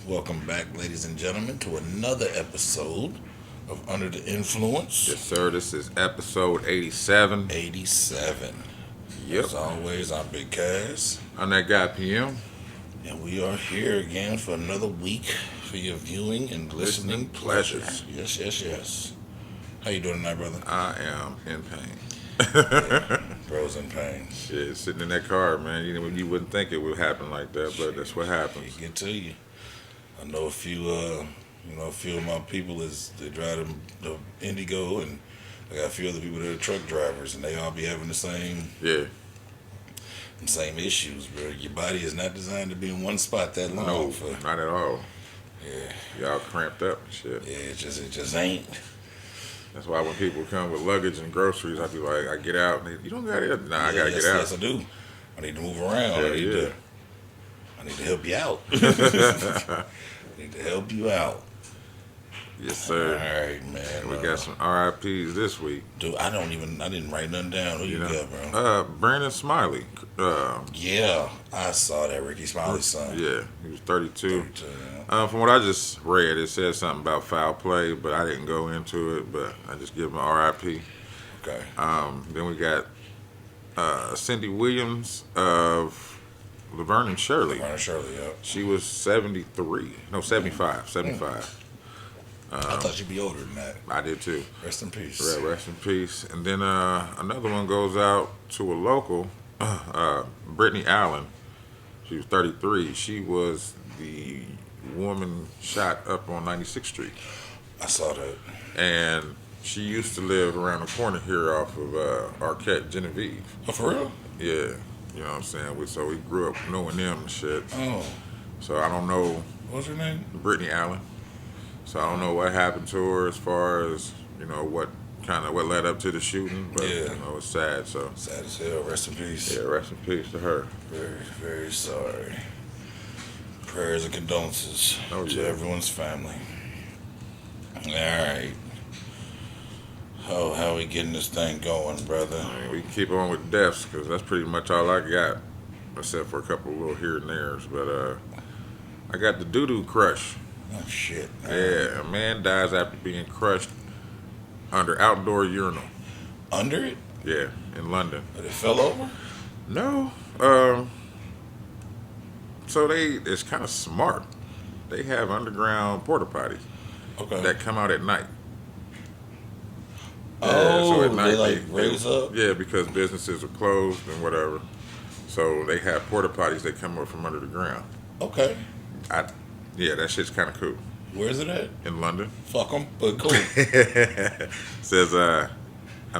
Welcome back, ladies and gentlemen, to another episode of Under the Influence. Yes, sir. This is episode 87. 87. Yep. As always, I'm Big Cass. I'm that guy, PM. And we are here again for another week for your viewing and listening pleasures. Yes. How you doing tonight, brother? I am in pain. Bro's in pain. Yeah, sitting in that car, man. You wouldn't think it would happen like that, but that's what happens. It get to you. I know a few of my people they drive the Indigo, and I got a few other people that are truck drivers, and they all be having the same issues, bro. Your body is not designed to be in one spot that long. No, not at all. Yeah. Y'all cramped up and shit. Yeah, it just ain't. That's why when people come with luggage and groceries, I be like, I get out, and you don't got it. Nah, I gotta get out. Yes, I do. I need to move around. I need to help you out. I need to help you out. Yes, sir. All right, man. We got some RIPs this week. Dude, I didn't write nothing down. Who you got, bro? Brandon Smiley. Yeah, I saw that. Ricky Smiley's son. Yeah, he was 32. 32, yeah. From what I just read, it said something about foul play, but I didn't go into it. But I just give him an RIP. Okay. Then we got Cindy Williams of Laverne and Shirley. Laverne and Shirley, yeah. She was 73. No, 75. 75. I thought she'd be older than that. I did too. Rest in peace. Rest in peace. And then another one goes out to a local, Brittany Allen. She was 33. She was the woman shot up on 96th Street. I saw that. And she used to live around the corner here off of Arquette, Genevieve. Oh, for real? Yeah. You know what I'm saying? So we grew up knowing them and shit. Oh. So I don't know. What's her name? Brittany Allen. So I don't know what happened to her as far as, what led up to the shooting. But, it's sad. So sad as hell. Rest in peace. Yeah, rest in peace to her. Very, very sorry. Prayers and condolences to everyone's family. All right. Oh, how we getting this thing going, brother? We can keep on with deaths because that's pretty much all I got, except for a couple of little here and there's. But I got the doo-doo crush. Oh, shit. Yeah, a man dies after being crushed under outdoor urinal. Under it? Yeah, in London. But it fell over? No. So it's kind of smart. They have underground porta potties that come out at night. Oh, so at night they raise up? Yeah, because businesses are closed and whatever. So they have porta potties that come up from under the ground. Okay. Yeah, that shit's kind of cool. Where's it at? In London. Fuck them, but cool. Says a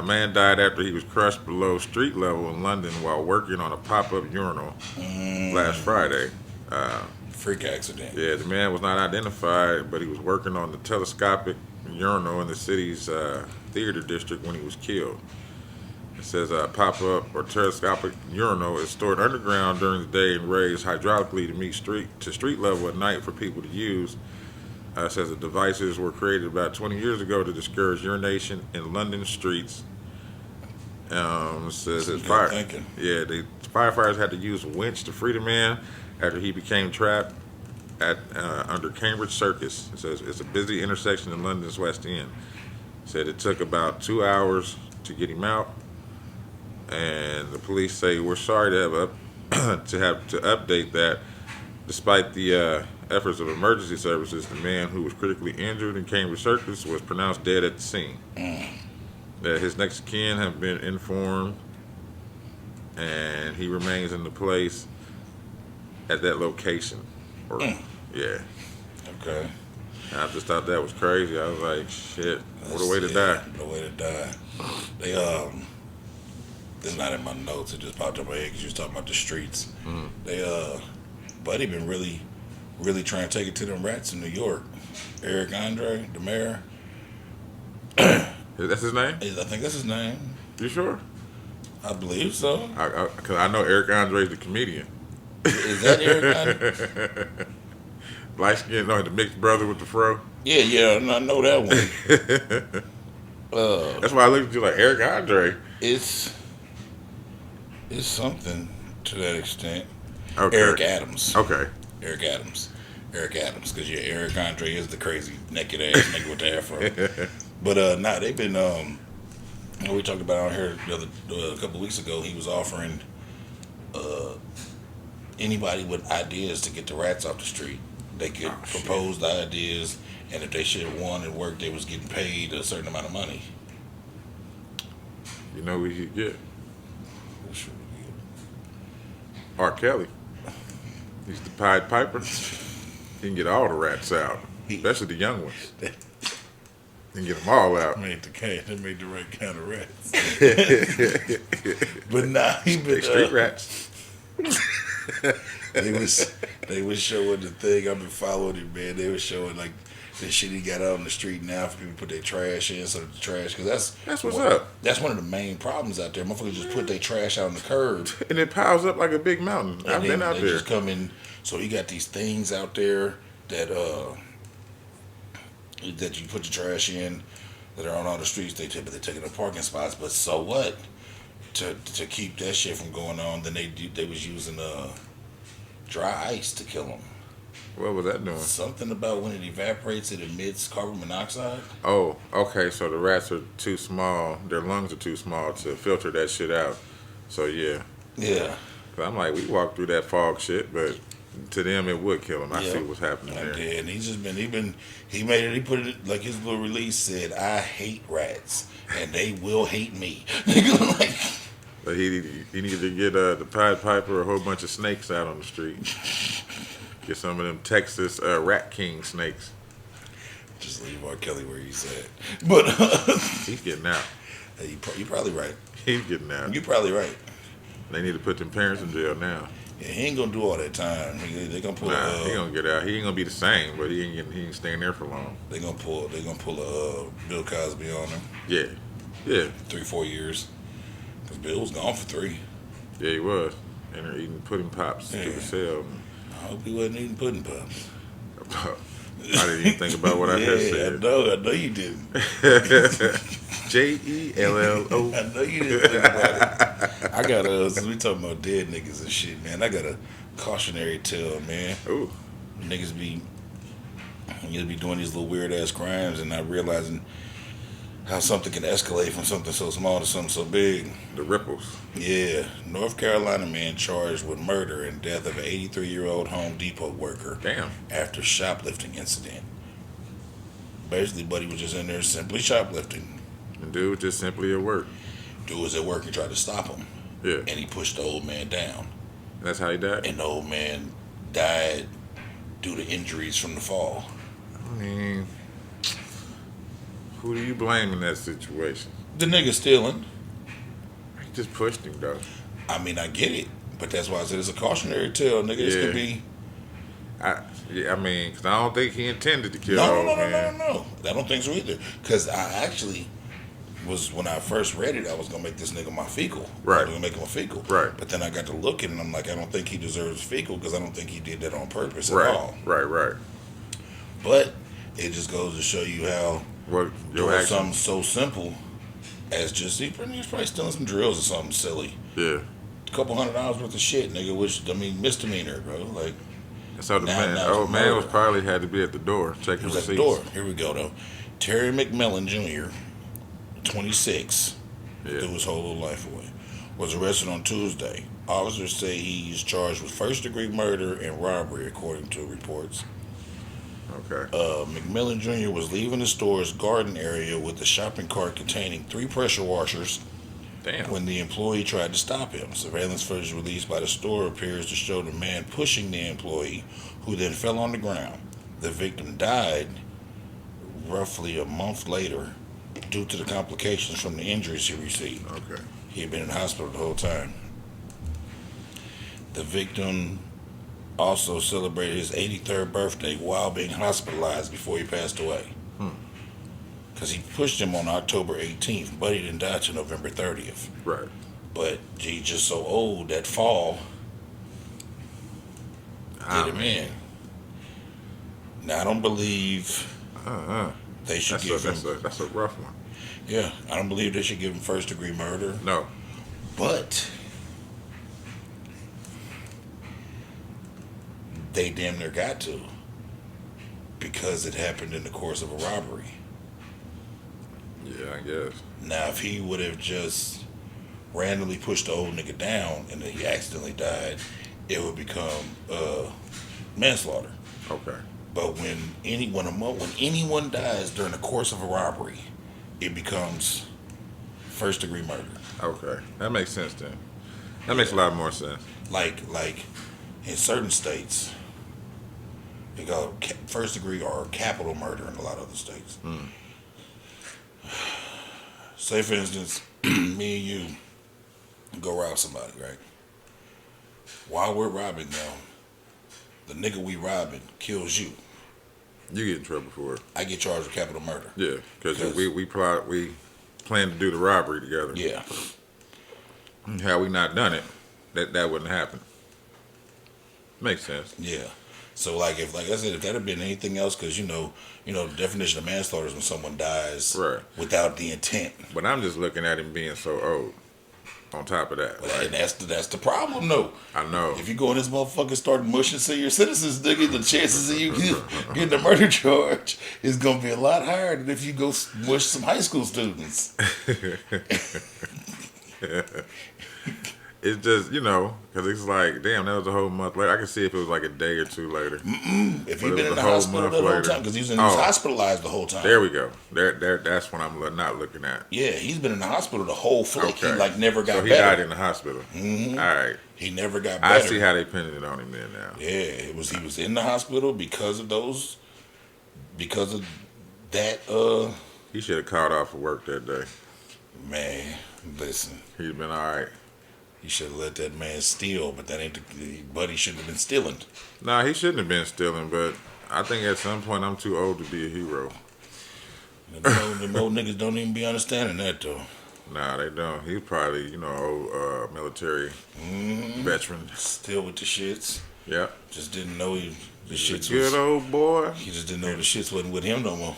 man died after he was crushed below street level in London while working on a pop-up urinal last Friday. Freak accident. Yeah, the man was not identified, but he was working on the telescopic urinal in the city's theater district when he was killed. It says a pop-up or telescopic urinal is stored underground during the day and raised hydraulically to meet street level at night for people to use. It says the devices were created about 20 years ago to discourage urination in London streets. Says the firefighters had to use a winch to free the man after he became trapped at under Cambridge Circus. It says it's a busy intersection in London's West End. It said it took about 2 hours to get him out. And the police say we're sorry to have to update that. Despite the efforts of emergency services, the man who was critically injured in Cambridge Circus was pronounced dead at the scene. That his next of kin have been informed, and he remains in the place at that location. Yeah. Okay. And I just thought that was crazy. I was like, shit, what a way to die. What a way to die. They It's not in my notes. It just popped up in my head because you was talking about the streets. They Buddy been really trying to take it to them rats in New York. Eric Andre, the mayor. That's his name? I think that's his name. You sure? I believe so. Because I know Eric Andre's the comedian. Is that Eric Andre? Light skin, no, the mixed brother with the fro. Yeah, I know that one. That's why I looked at you like Eric Andre. It's something to that extent. Okay. Eric Adams. Okay. Eric Adams. Eric Adams, because yeah, Eric Andre is the crazy naked ass nigga with the afro. But nah, they've been we talked about on here a couple of weeks ago. He was offering uh, anybody with ideas to get the rats off the street. They could propose the ideas, and if they should have won and worked, they was getting paid a certain amount of money. You know what you get? R. Kelly. He's the Pied Piper. He can get all the rats out, especially the young ones. He can get them all out. Made the right kind of rats. But nah, he been Street rats. they was showing the thing. I've been following it, man. They was showing like the shit he got out on the street now for people to put their trash in, so the trash, because that's what's up. That's one of the main problems out there. Motherfuckers just put their trash out on the curb, and it piles up like a big mountain. I've been out there. Just come in. So he got these things out there that that you put the trash in that are on all the streets. They taking up parking spots, but so what? To keep that shit from going on, then they was using dry ice to kill them. What was that doing? Something about when it evaporates, it emits carbon monoxide. Oh, okay. So the rats are too small. Their lungs are too small to filter that shit out. So yeah. Yeah. I'm like, we walked through that fog shit, but to them it would kill them. I see what's happening there. Yeah, and he made it. He put it like his little release said, "I hate rats, and they will hate me." Like, but he needed to get the Pied Piper a whole bunch of snakes out on the street. Get some of them Texas Rat King snakes. Just leave R. Kelly where he's at. But he's getting out. You're probably right. He's getting out. You're probably right. They need to put them parents in jail now. Yeah, he ain't gonna do all that time. They gonna pull. He gonna get out. He ain't gonna be the same, but he ain't staying there for long. They gonna pull a Bill Cosby on him. Yeah. 3-4 years. Cause Bill was gone for 3. Yeah, he was. And they're eating pudding pops to the cell. I hope he wasn't eating pudding pops. I didn't even think about what I just said. I know you didn't. JELLO. I know you didn't think about it. I got since we talking about dead niggas and shit, man, I got a cautionary tale, man. Ooh. Niggas be doing these little weird ass crimes and not realizing how something can escalate from something so small to something so big. The ripples. Yeah. North Carolina man charged with murder and death of an 83-year-old Home Depot worker. Damn. After shoplifting incident. Basically, buddy was just in there simply shoplifting. And dude was just simply at work. Dude was at work and tried to stop him. Yeah. And he pushed the old man down. That's how he died? And the old man died due to injuries from the fall. I mean, who do you blame in that situation? The nigga stealing. He just pushed him, though. I mean, I get it. But that's why I said it's a cautionary tale, nigga. This could be... I mean, because I don't think he intended to kill No. I don't think so either. Because I actually was, when I first read it, I was going to make this nigga my fecal. Right. I was going to make him a fecal. Right. But then I got to looking, and I'm like, I don't think he deserves fecal because I don't think he did that on purpose right. at all. Right. But it just goes to show you how doing something so simple as just, he's probably stealing some drills or something silly. Yeah. A couple $100 worth of shit, nigga, which, I mean, misdemeanor, bro. Like, so the old man was probably had to be at the door checking receipts. At the door. Here we go, though. Terry McMillan Jr., 26, threw his whole little life away, was arrested on Tuesday. Officers say he's charged with first-degree murder and robbery, according to reports. Okay. McMillan Jr. was leaving the store's garden area with a shopping cart containing 3 pressure washers. Damn. When the employee tried to stop him. Surveillance footage released by the store appears to show the man pushing the employee, who then fell on the ground. The victim died roughly a month later due to the complications from the injuries he received. Okay. He had been in the hospital the whole time. The victim also celebrated his 83rd birthday while being hospitalized before he passed away. Because he pushed him on October 18th, but he didn't die till November 30th. Right. But he's just so old, that fall did him in. Now, I don't believe they should give him... That's a rough one. Yeah, I don't believe they should give him first-degree murder. No. But they damn near got to. because it happened in the course of a robbery. Yeah, I guess. Now, if he would have just randomly pushed the old nigga down and then he accidentally died, it would become manslaughter. Okay. But when anyone dies during the course of a robbery, it becomes first degree murder. Okay. That makes sense then. That makes a lot more sense. Like in certain states, they go first degree or capital murder in a lot of other states. Say for instance, me and you go rob somebody, right? While we're robbing them, the nigga we robbing kills you. You get in trouble for it. I get charged with capital murder. Yeah, because we planned to do the robbery together. Yeah. Had we not done it, that wouldn't happen. Makes sense. Yeah. So like I said, if that had been anything else, because the definition of manslaughter is when someone dies Right. without the intent. But I'm just looking at him being so old. On top of that, And that's the problem, though. I know. If you go in this motherfucker start mushing senior citizens, nigga, the chances of you getting a murder charge is gonna be a lot higher than if you go mush some high school students. It's just, because it's like, damn, that was a whole month later. I can see if it was like a day or two later. If he'd But it been was in a the whole hospital month that whole later. time, because he was hospitalized the whole time. There we go. That's what I'm not looking at. Yeah, he's been in the hospital the whole flick. Okay. He never got So he better. died in the hospital. Mhm. All right. He never got I better. see how they pinned it on him then now. Yeah, he was in the hospital because of that. He should have called off for work that day. Man, listen, He'd been all right. he should have let that man steal, but that ain't Buddy shouldn't have been stealing. Nah, he shouldn't have been stealing, but I think at some point I'm too old to be a hero. Them old niggas don't even be understanding that though. Nah, they don't. He's probably, old military veteran. Still with the shits. Yep. Just didn't know the He's a shits good was. old boy. He just didn't know the shits wasn't with him no more.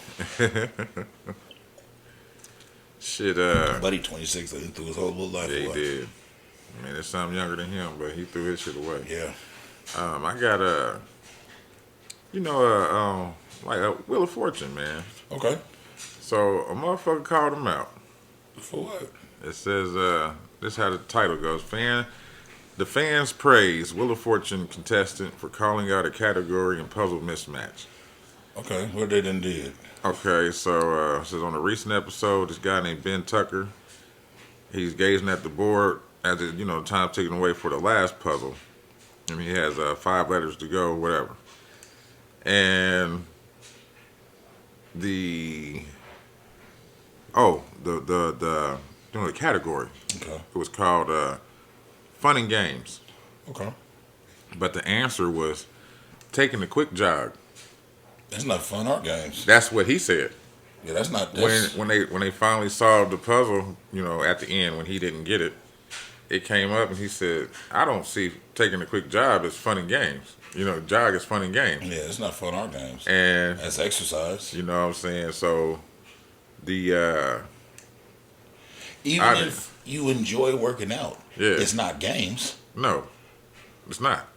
Shit, Buddy 26, he threw his whole little life yeah, he away. did. I mean, there's something younger than him, but he threw his shit away. Yeah. I got like a Wheel of Fortune, man. Okay. So a motherfucker called him out. For what? It says, this is how the title goes. The fans praise Wheel of Fortune contestant for calling out a category and puzzle mismatch. Okay. What they done did? Okay, so it says on a recent episode, this guy named Ben Tucker, he's gazing at the board as it, time ticking away for the last puzzle. And he has 5 letters to go, whatever. And the category. Okay. It was called Fun and Games. Okay. But the answer was taking a quick jog. That's not fun art games. That's what he said. Yeah, that's not. When they finally solved the puzzle, at the end when he didn't get it, it came up and he said, "I don't see taking a quick jog as fun and games. Jog is fun and games." Yeah, it's not fun art games. And That's exercise. you know what I'm saying? So the Even if you enjoy working out, Yeah. it's not games. no, it's not.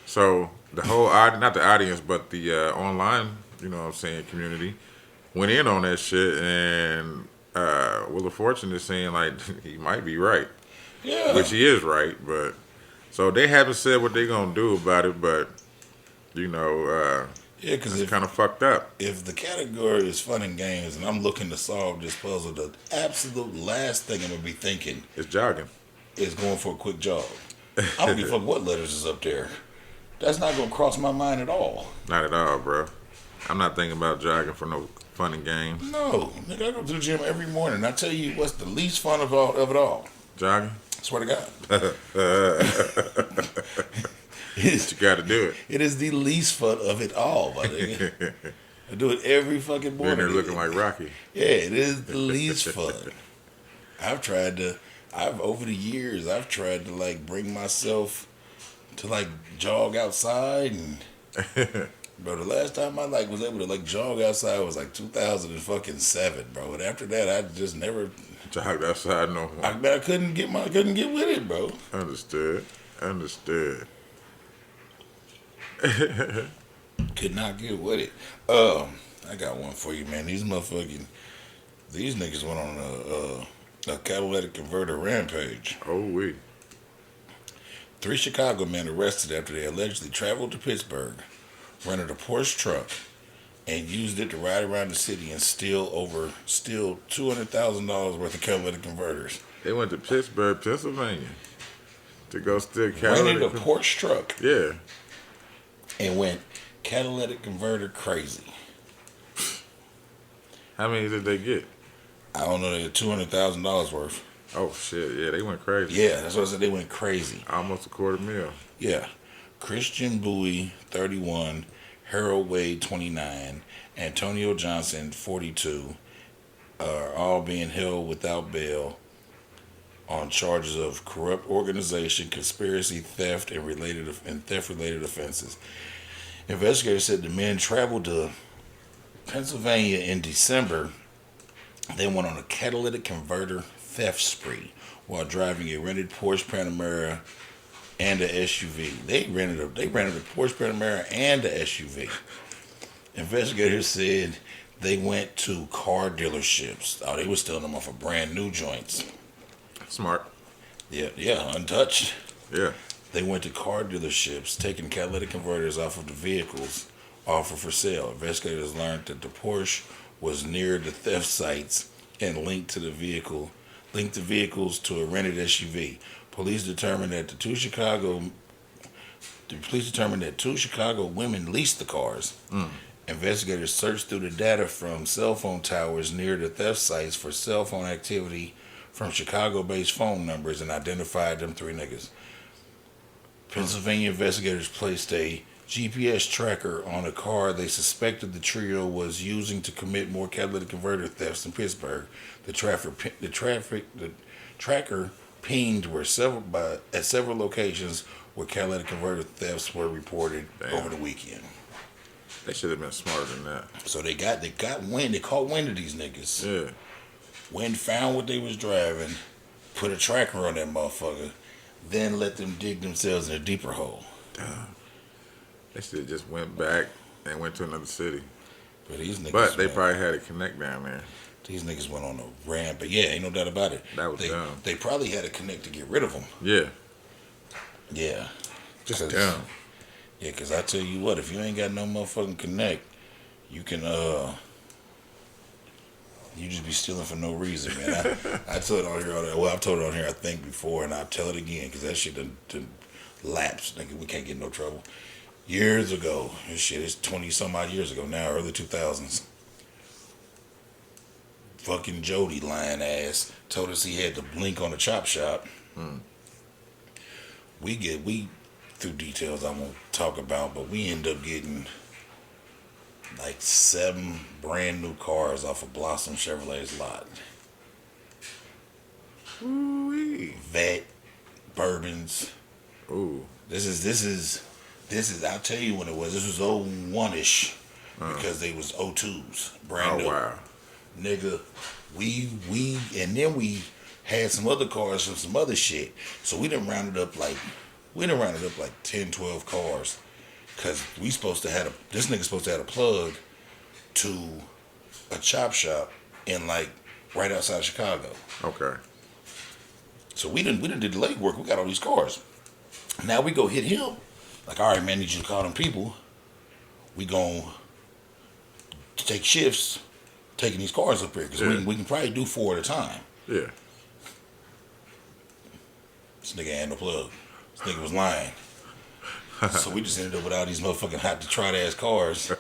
So the whole not the audience, but the online, community went in on that shit, and Wheel of Fortune is saying like he might be right, Yeah. which he is right, but so they haven't said what they're gonna do about it, but Yeah, because it's kind of fucked up. if the category is fun and games and I'm looking to solve this puzzle, the absolute last thing I'm going to be thinking It's jogging. is going for a quick jog. I don't give a fuck what letters is up there. That's not going to cross my mind at all. Not at all, bro. I'm not thinking about jogging for no fun and games. No. Nigga, I go to the gym every morning. I tell you what's the least fun of it all. Jogging? I swear to God. You got to do it. It is the least fun of it all, my nigga. I do it every fucking Then morning. they're looking like Rocky. Yeah, it is the least fun. Over the years, I've tried to like bring myself to like jog outside, and bro, the last time I like was able to like jog outside was like 2007, bro. And after that, I just never. Jogged outside no more. I couldn't get with it, bro. Understood. Could not get with it. I got one for you, man. These niggas went on a catalytic converter rampage. Oh, we. 3 Chicago men arrested after they allegedly traveled to Pittsburgh, rented a Porsche truck, and used it to ride around the city and steal $200,000 worth of catalytic converters. They went to Pittsburgh, Pennsylvania, to go steal Rented catalytic. a Porsche truck Yeah. and went catalytic converter crazy. How many did they get? I don't know, they had $200,000 worth. Oh shit! Yeah, they went crazy. Yeah, that's what I said. They went crazy. Almost $250,000. Yeah. Christian Bowie, 31, Harold Wade, 29, Antonio Johnson, 42, are all being held without bail on charges of corrupt organization, conspiracy, theft, and theft-related offenses. Investigators said the men traveled to Pennsylvania in December. They went on a catalytic converter theft spree while driving a rented Porsche Panamera and a SUV. They rented a Porsche Panamera and a SUV. Investigators said they went to car dealerships. Oh, they were stealing them off of brand new joints. Smart. Yeah, untouched. Yeah. They went to car dealerships, taking catalytic converters off of the vehicles offered for sale. Investigators learned that the Porsche was near the theft sites and linked the vehicles to a rented SUV. Police determined that two Chicago women leased the cars. Investigators searched through the data from cell phone towers near the theft sites for cell phone activity from Chicago-based phone numbers and identified them 3 niggas. Pennsylvania investigators placed a GPS tracker on a car they suspected the trio was using to commit more catalytic converter thefts in Pittsburgh. The tracker pinged at several locations where catalytic converter thefts were reported over the weekend. They should have been smarter than that. So they caught wind of these niggas. Yeah. Wind found what they was driving, put a tracker on that motherfucker, then let them dig themselves in a deeper hole. Damn. They should have just went back and went to another city. But these niggas, But they probably had a connect down there. These niggas went on a ramp, but yeah, ain't no doubt about it. That was dumb. They probably had a connect to get rid of them. Yeah. Yeah. Just dumb. Yeah, because I tell you what, if you ain't got no motherfucking connect, you can, you just be stealing for no reason, man. I told it on here, I've told it on here, I think, before, and I'll tell it again, because that shit done lapsed. Nigga, we can't get in no trouble. Years ago, this shit is 20-some-odd years ago now, early 2000s. Fucking Jody, lying ass, told us he had to blink on the chop shop. We through details I won't talk about, but we end up getting like 7 brand new cars off of Blossom Chevrolet's lot. Ooh-wee. Vet, bourbons. Ooh. This is. I'll tell you when it was. This was 01-ish because they was 02s, brand new. Oh wow. Nigga, and then we had some other cars from some other shit. So we done rounded up like 10, 12 cars. Cause this nigga supposed to have a plug to a chop shop in like right outside Chicago. Okay. So we done did the legwork. We got all these cars. Now we go hit him. Like, all right, man, need you to call them people. We gon' take shifts taking these cars up here because we can probably do 4 at a time. Yeah. This nigga had no plug. This nigga was lying. So we just ended up with all these motherfucking hot Detroit ass cars.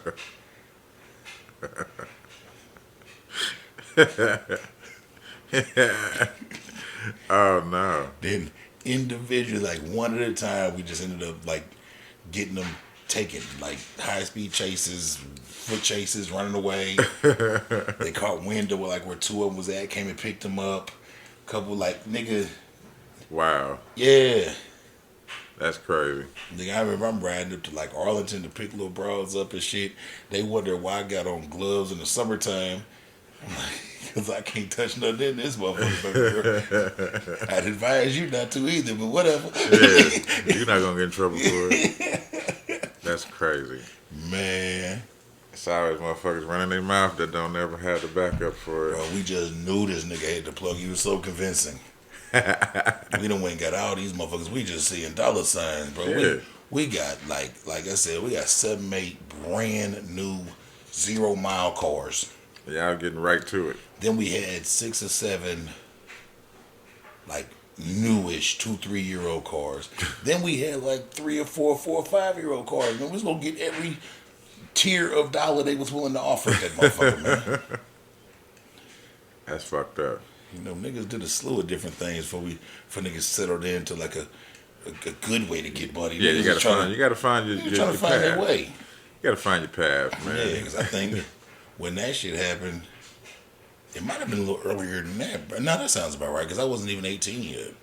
Oh no. Then individually, like one at a time, we just ended up like getting them taken, like high speed chases, foot chases, running away. They caught wind of like where 2 of them was at, came and picked them up. Couple like nigga. Wow. Yeah. That's crazy. Nigga, I remember I'm riding up to like Arlington to pick little bras up and shit. They wonder why I got on gloves in the summertime. I'm like, because I can't touch nothing in this motherfucker. I'd advise you not to either, but whatever. Yeah, you're not gonna get in trouble for it. That's crazy. Man, It's always motherfuckers running their mouth that don't ever have the backup for it. bro, we just knew this nigga had the plug. He was so convincing. We done went and got all these motherfuckers. We just seeing dollar signs, bro. Yeah. We got like I said, we got 7, 8 brand new 0-mile cars. Y'all getting right to it. Then we had 6 or 7 like newish 2-3-year-old cars. Then we had like 3 or 4 or 5-year-old cars. And we was gonna get every tier of dollar they was willing to offer that motherfucker, man. That's fucked up. You know, niggas did a slew of different things for niggas settled into like a good way to get money. Yeah, you Niggas gotta was trying find. You gotta find your, to, your, trying your to find path. their way. You gotta find your path, man. Yeah, because I think when that shit happened, it might have been a little earlier than that. But no, that sounds about right because I wasn't even 18 yet.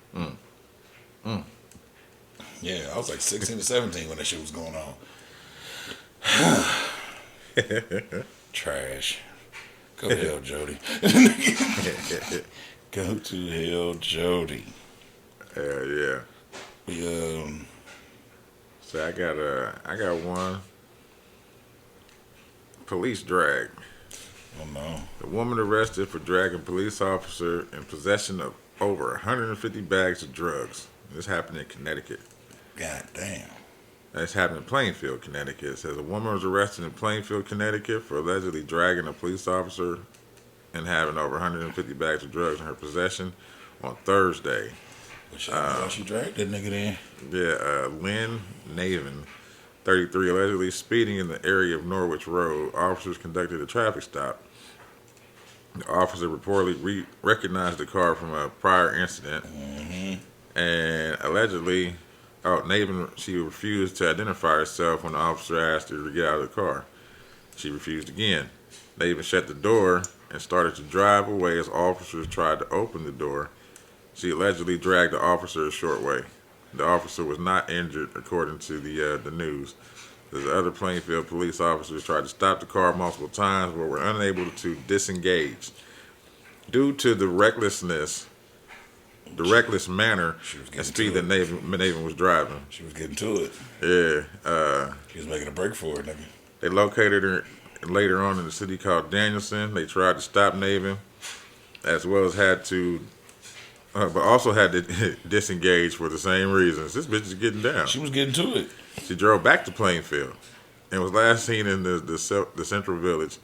Yeah, I was like 16 or 17 when that shit was going on. Trash. Go to hell, Jody. Go to hell, Jody. Yeah. We So I got one. Police drag. oh no. The woman arrested for dragging police officer in possession of over 150 bags of drugs. This happened in Connecticut. God damn. This happened in Plainfield, Connecticut. It says a woman was arrested in Plainfield, Connecticut for allegedly dragging a police officer and having over 150 bags of drugs in her possession on Thursday. She dragged that nigga in. Yeah, Lynn Navin, 33, allegedly speeding in the area of Norwich Road. Officers conducted a traffic stop. The officer reportedly recognized the car from a prior incident. And allegedly, Navin, she refused to identify herself when the officer asked her to get out of the car. She refused again. Navin shut the door and started to drive away as officers tried to open the door. She allegedly dragged the officer a short way. The officer was not injured, according to the news. The other Plainfield police officers tried to stop the car multiple times, but were unable to disengage. Due to the reckless manner She was and getting speed to that Navin was driving. She was getting to it. Yeah, She was making a break for it, nigga. they located her later on in the city called Danielson. They tried to stop Navin, as well as but also had to disengage for the same reasons. This bitch is getting down. She was getting to it. She drove back to Plainfield and was last seen in the Central Village.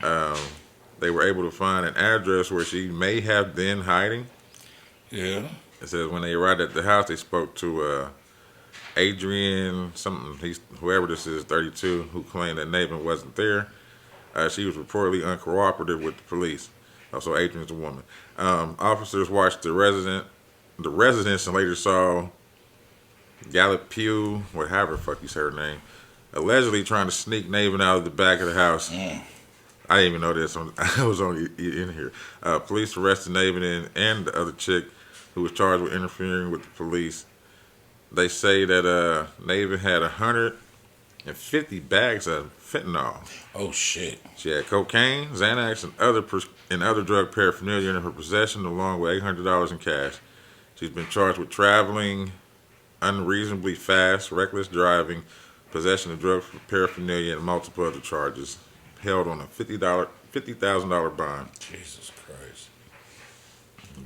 They were able to find an address where she may have been hiding. Yeah. It says when they arrived at the house, they spoke to Adrian, whoever this is, 32, who claimed that Navin wasn't there. She was reportedly uncooperative with the police. Also, Adrian's a woman. Officers watched the residence, and later saw Gallup Pugh, however the fuck you say her name, allegedly trying to sneak Navin out of the back of the house. I didn't even know this. I was only in here. Police arrested Navin and the other chick who was charged with interfering with the police. They say that Navin had 150 bags of fentanyl. Oh shit. She had cocaine, Xanax, and other drug paraphernalia in her possession, along with $800 in cash. She's been charged with traveling unreasonably fast, reckless driving, possession of drug paraphernalia, and multiple other charges. Held on a $50,000 bond. Jesus Christ.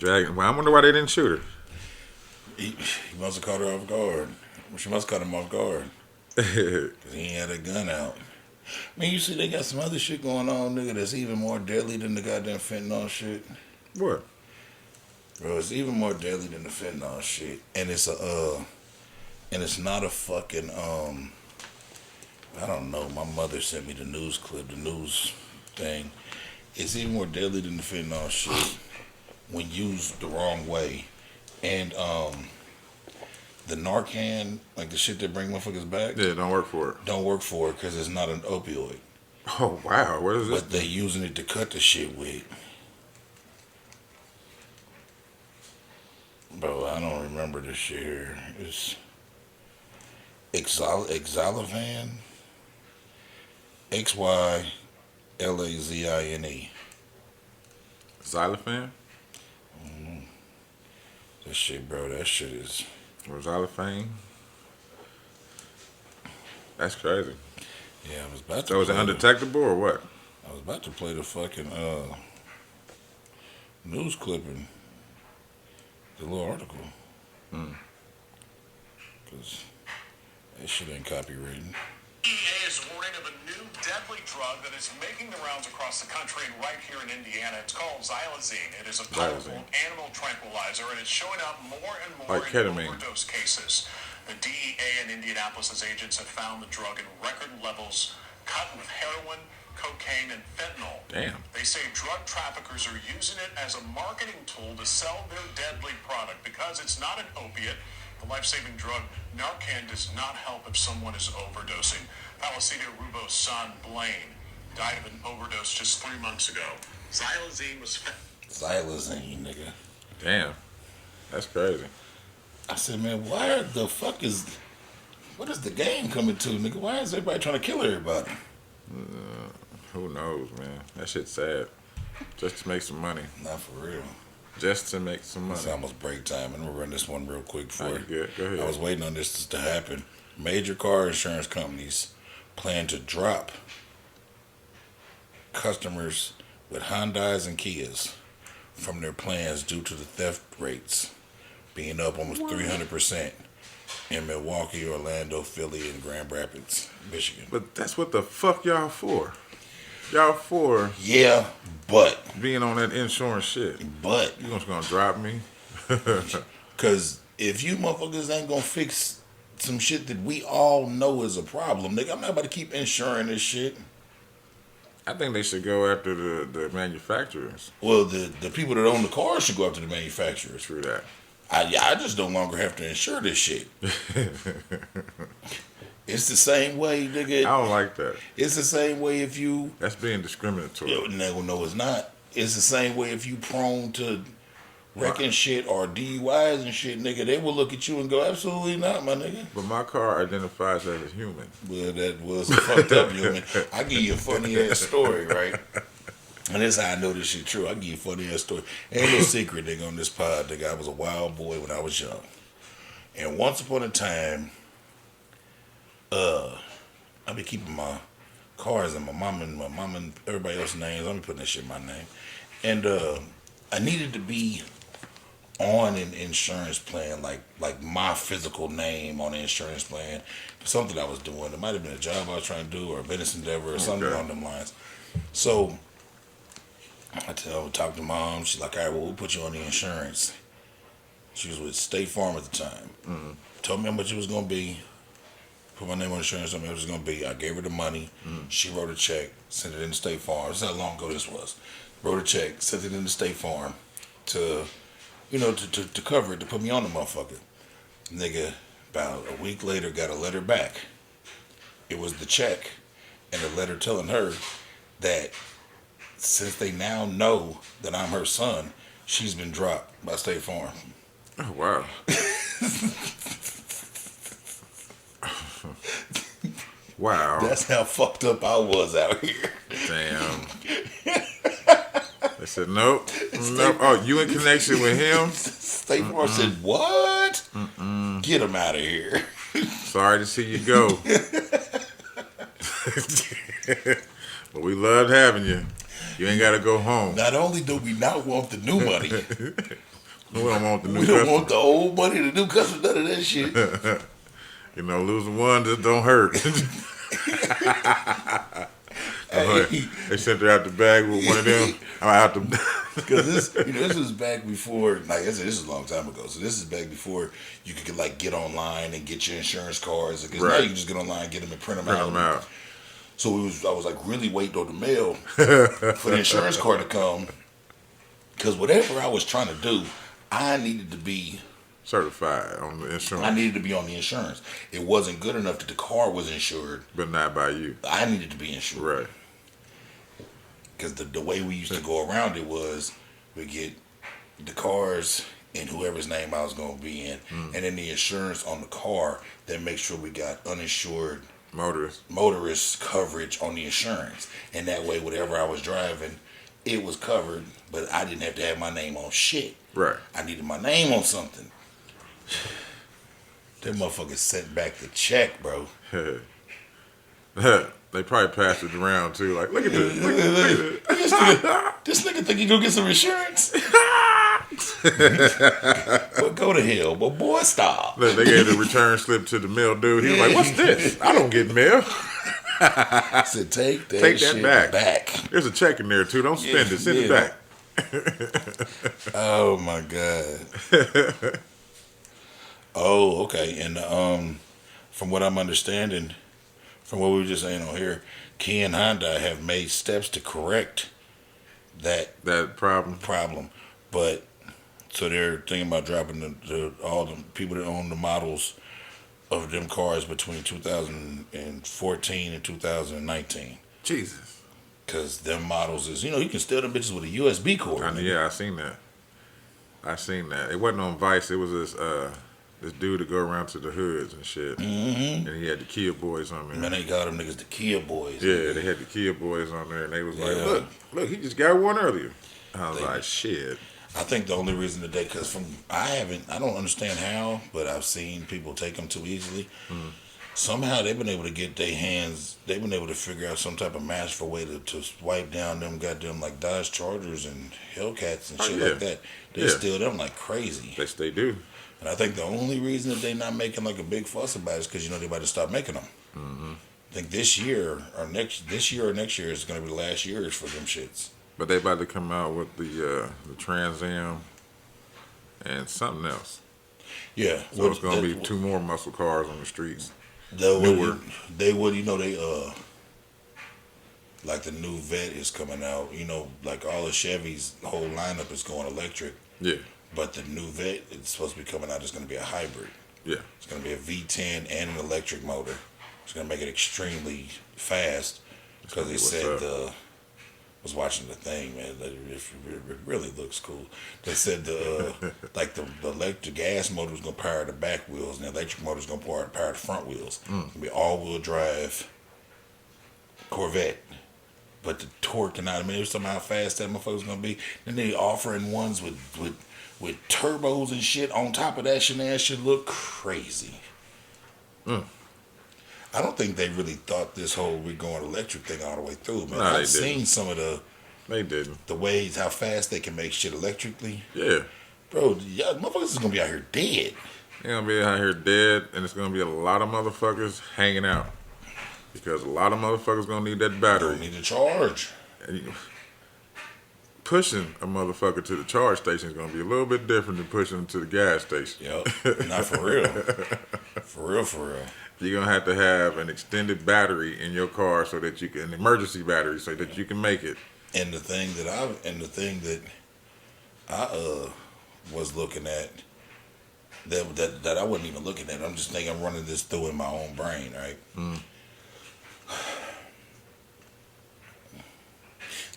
Well, I wonder why they didn't shoot her. He must have caught her off guard. She must have caught him off guard. Because he ain't had a gun out. I mean, you see, they got some other shit going on, nigga, that's even more deadly than the goddamn fentanyl shit. What? Bro, it's even more deadly than the fentanyl shit. And it's not a fucking, I don't know, my mother sent me the news clip, the news thing. It's even more deadly than the fentanyl shit when used the wrong way. And, the Narcan, like the shit that bring motherfuckers back, Yeah, don't work for it. don't work for it because it's not an opioid. Oh, wow. What is this? But they using it to cut the shit with. Bro, I don't remember this shit here. It's Xylavan. XYLAZINE. Xylophane? That shit, bro, that shit is. Or xylophane? That's crazy. Yeah, I was about to. So is it undetectable or what? I was about to play the fucking news clipping, the little article, because that shit ain't copywritten. DEA is warning of a new deadly drug that is making the rounds across the country and right here in Indiana. It's called xylazine. It is a powerful animal tranquilizer, and it's showing up more and more Like in ketamine. overdose cases. The DEA and Indianapolis's agents have found the drug in record levels, cut with heroin, cocaine, and fentanyl. Damn. They say drug traffickers are using it as a marketing tool to sell their deadly product. Because it's not an opiate, the life-saving drug Narcan does not help if someone is overdosing. Palisada Rubo's son, Blaine, died of an overdose just 3 months ago. Xylazine was Xylazine, nigga. Damn. That's crazy. I said, man, what is the game coming to, nigga? Why is everybody trying to kill everybody? Who knows, man? That shit's sad. Just to make some money. Not for real. Just to make some money. It's almost break time. I'm gonna run this one real quick All for right, you. good. Go ahead. I was waiting on this to happen. Major car insurance companies plan to drop customers with Hyundais and Kias from their plans due to the theft rates being up almost 300% in Milwaukee, Orlando, Philly, and Grand Rapids, Michigan. But that's what the fuck y'all for. Y'all for Yeah, but being on that insurance shit. You just gonna drop me? because if you motherfuckers ain't gonna fix some shit that we all know is a problem, nigga, I'm not about to keep insuring this shit. I think they should go after the manufacturers. Well, the people that own the cars should go after the manufacturers. True that. I just no longer have to insure this shit. It's the same way, I nigga. don't like that. It's the same way if you. That's being discriminatory. No, it's not. It's the same way if you prone to wrecking shit or DUIs and shit, nigga. They will look at you and go, absolutely not, my nigga. But my car identifies as a human. Well, that was a fucked up human. I give you a funny ass story, right? And that's how I know this shit true. I give you a funny ass story. Ain't no secret, nigga, on this pod, nigga. I was a wild boy when I was young. And once upon a time, I be keeping my cars in my mom and everybody else's names. I'm putting that shit in my name. And I needed to be on an insurance plan, like my physical name on the insurance plan. Something I was doing. It might have been a job I was trying to do or a business endeavor or something along them lines. So I talked to mom. She's like, all right, well, we'll put you on the insurance. She was with State Farm at the time. Mm-hmm. Told me how much it was going to be. Put my name on insurance, told me how much it was going to be. I gave her the money. She wrote a check, sent it in to State Farm. This is how long ago this was. Wrote a check, sent it in to State Farm to, to cover it, to put me on the motherfucker. Nigga, about a week later, got a letter back. It was the check and a letter telling her that since they now know that I'm her son, she's been dropped by State Farm. Oh, wow. Wow. That's how fucked up I was out here. Damn. They said, nope. Nope. Oh, you in connection with him? State Farm said, what? Get him out of here. Sorry to see you go. But we loved having you. You ain't got to go home. Not only do we not want the new money, We don't want the new we don't customer. want the old money, the new customer, none of that shit. Losing one just don't hurt. They sent her out the bag with one of them. Out the. Because this was back before, like I said, this is a long time ago. So this is back before you could get online and get your insurance cards. Because now Right. you can just get online, get them and print them Print out. them out. So I was like really waiting on the mail for the insurance card to come. Because whatever I was trying to do, I needed to be Certified on the insurance. I needed to be on the insurance. It wasn't good enough that the car was insured. But not by you. I needed to be insured. Right. Because the way we used to go around it was we get the cars in whoever's name I was going to be in, and then the insurance on the car, then make sure we got uninsured motorist coverage on the insurance. And that way, whatever I was driving, it was covered, but I didn't have to have my name on shit. Right. I needed my name on something. That motherfucker sent back the check, bro. They probably passed it around too. Like, look at this. Look at this. This nigga think he gonna get some insurance? Well, go to hell, but boy, stop. Look, they gave the return slip to the mail dude. He was like, "What's this? I don't get mail." I said, take that shit back. There's a check in there too. Don't spend it. Send it Yeah. back. Oh my god. Oh, okay. And from what I'm understanding, from what we were just saying on here, Kia and Honda have made steps to correct that problem, but so they're thinking about dropping all the people that own the models of them cars between 2014 and 2019. Jesus. Because them models is, you can steal them bitches with a USB cord. Yeah, I seen that. It wasn't on Vice. It was this dude to go around to the hoods and shit. Mm-hmm. And he had the Kia boys on there. Man, they call them niggas the Kia boys. Yeah, they had the Kia boys on there, and they was like, Yeah. look, he just got one earlier. I was like, shit. I think the only reason today, because I don't understand how, but I've seen people take them too easily. Mm. Somehow they've been able to get they've been able to figure out some type of masterful way to wipe down them goddamn like Dodge Chargers and Hellcats and shit yeah. like that. They Yeah. steal them like crazy. Yes, they do. And I think the only reason that they're not making like a big fuss about it is because they about to stop making them. Mm-hmm. I think this year or next year is going to be the last years for them shits. But they about to come out with the Trans Am and something else. Yeah, So it's gonna be 2 more muscle cars on the streets. Newer. They would, like the new Vet is coming out. Like all the Chevy's whole lineup is going electric. Yeah, But the new Vet, it's supposed to be coming out. It's going to be a hybrid. yeah. It's going to be a V10 and an electric motor. It's going to make it extremely fast because they What's said up? was watching the thing, man. It really looks cool. They said the electric gas motor is gonna power the back wheels, and the electric motor is gonna power the front wheels. It's gonna be all-wheel drive Corvette. But the torque and it was talking about how fast that motherfucker's gonna be. Then they offering ones with turbos and shit on top of that shit. And that shit look crazy. I don't think they really thought this whole we going electric thing all the way through, man. Nah, they I've seen some of They didn't. the ways how fast they can make shit electrically. Yeah, Bro, y'all motherfuckers is gonna be out here dead. they're gonna be out here dead, and it's gonna be a lot of motherfuckers hanging out because a lot of motherfuckers gonna need that Don't battery. need to charge. And pushing a motherfucker to the charge station is gonna be a little bit different than pushing them to the gas station. Yep. Not for real. For real. You're gonna have to have an extended battery in your car so that you can, an emergency battery, so that you can make it. And the thing that I was looking at that I wasn't even looking at. I'm just thinking, I'm running this through in my own brain, right?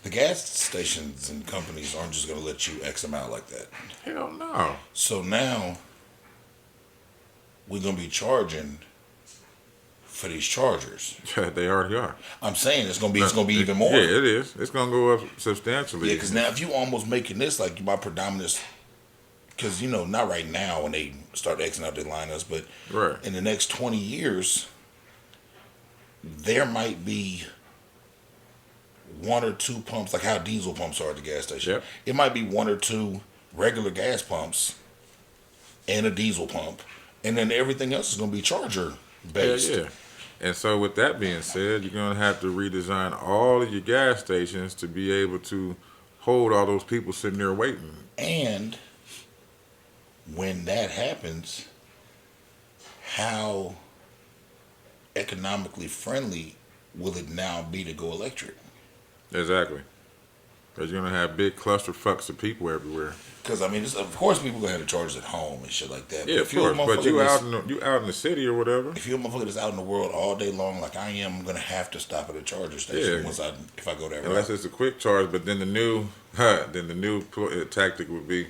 The gas stations and companies aren't just gonna let you X them out like that. Hell no. So now we're gonna be charging for these chargers. They already are. I'm saying it's gonna be even more. Yeah, it is. It's gonna go up substantially. Yeah, because now if you almost making this like my predominant, because not right now when they start Xing out their lineups, but Right. in the next 20 years, there might be 1 or 2 pumps, like how diesel pumps are at the gas station. Yep. It might be 1 or 2 regular gas pumps and a diesel pump, and then everything else is going to be charger based. Yeah. And so with that being said, you're gonna have to redesign all of your gas stations to be able to hold all those people sitting there waiting. And when that happens, how economically friendly will it now be to go electric? Exactly. Because you're gonna have big cluster fucks of people everywhere. Because of course, people gonna have the chargers at home and shit like that. Yeah, of if you're a course. But motherfucker you out in the city or whatever. if you're a motherfucker that's out in the world all day long, like I am, I'm gonna have to stop at a charger station Yeah. if I go that Unless route. it's a quick charge, but then the new tactic would be,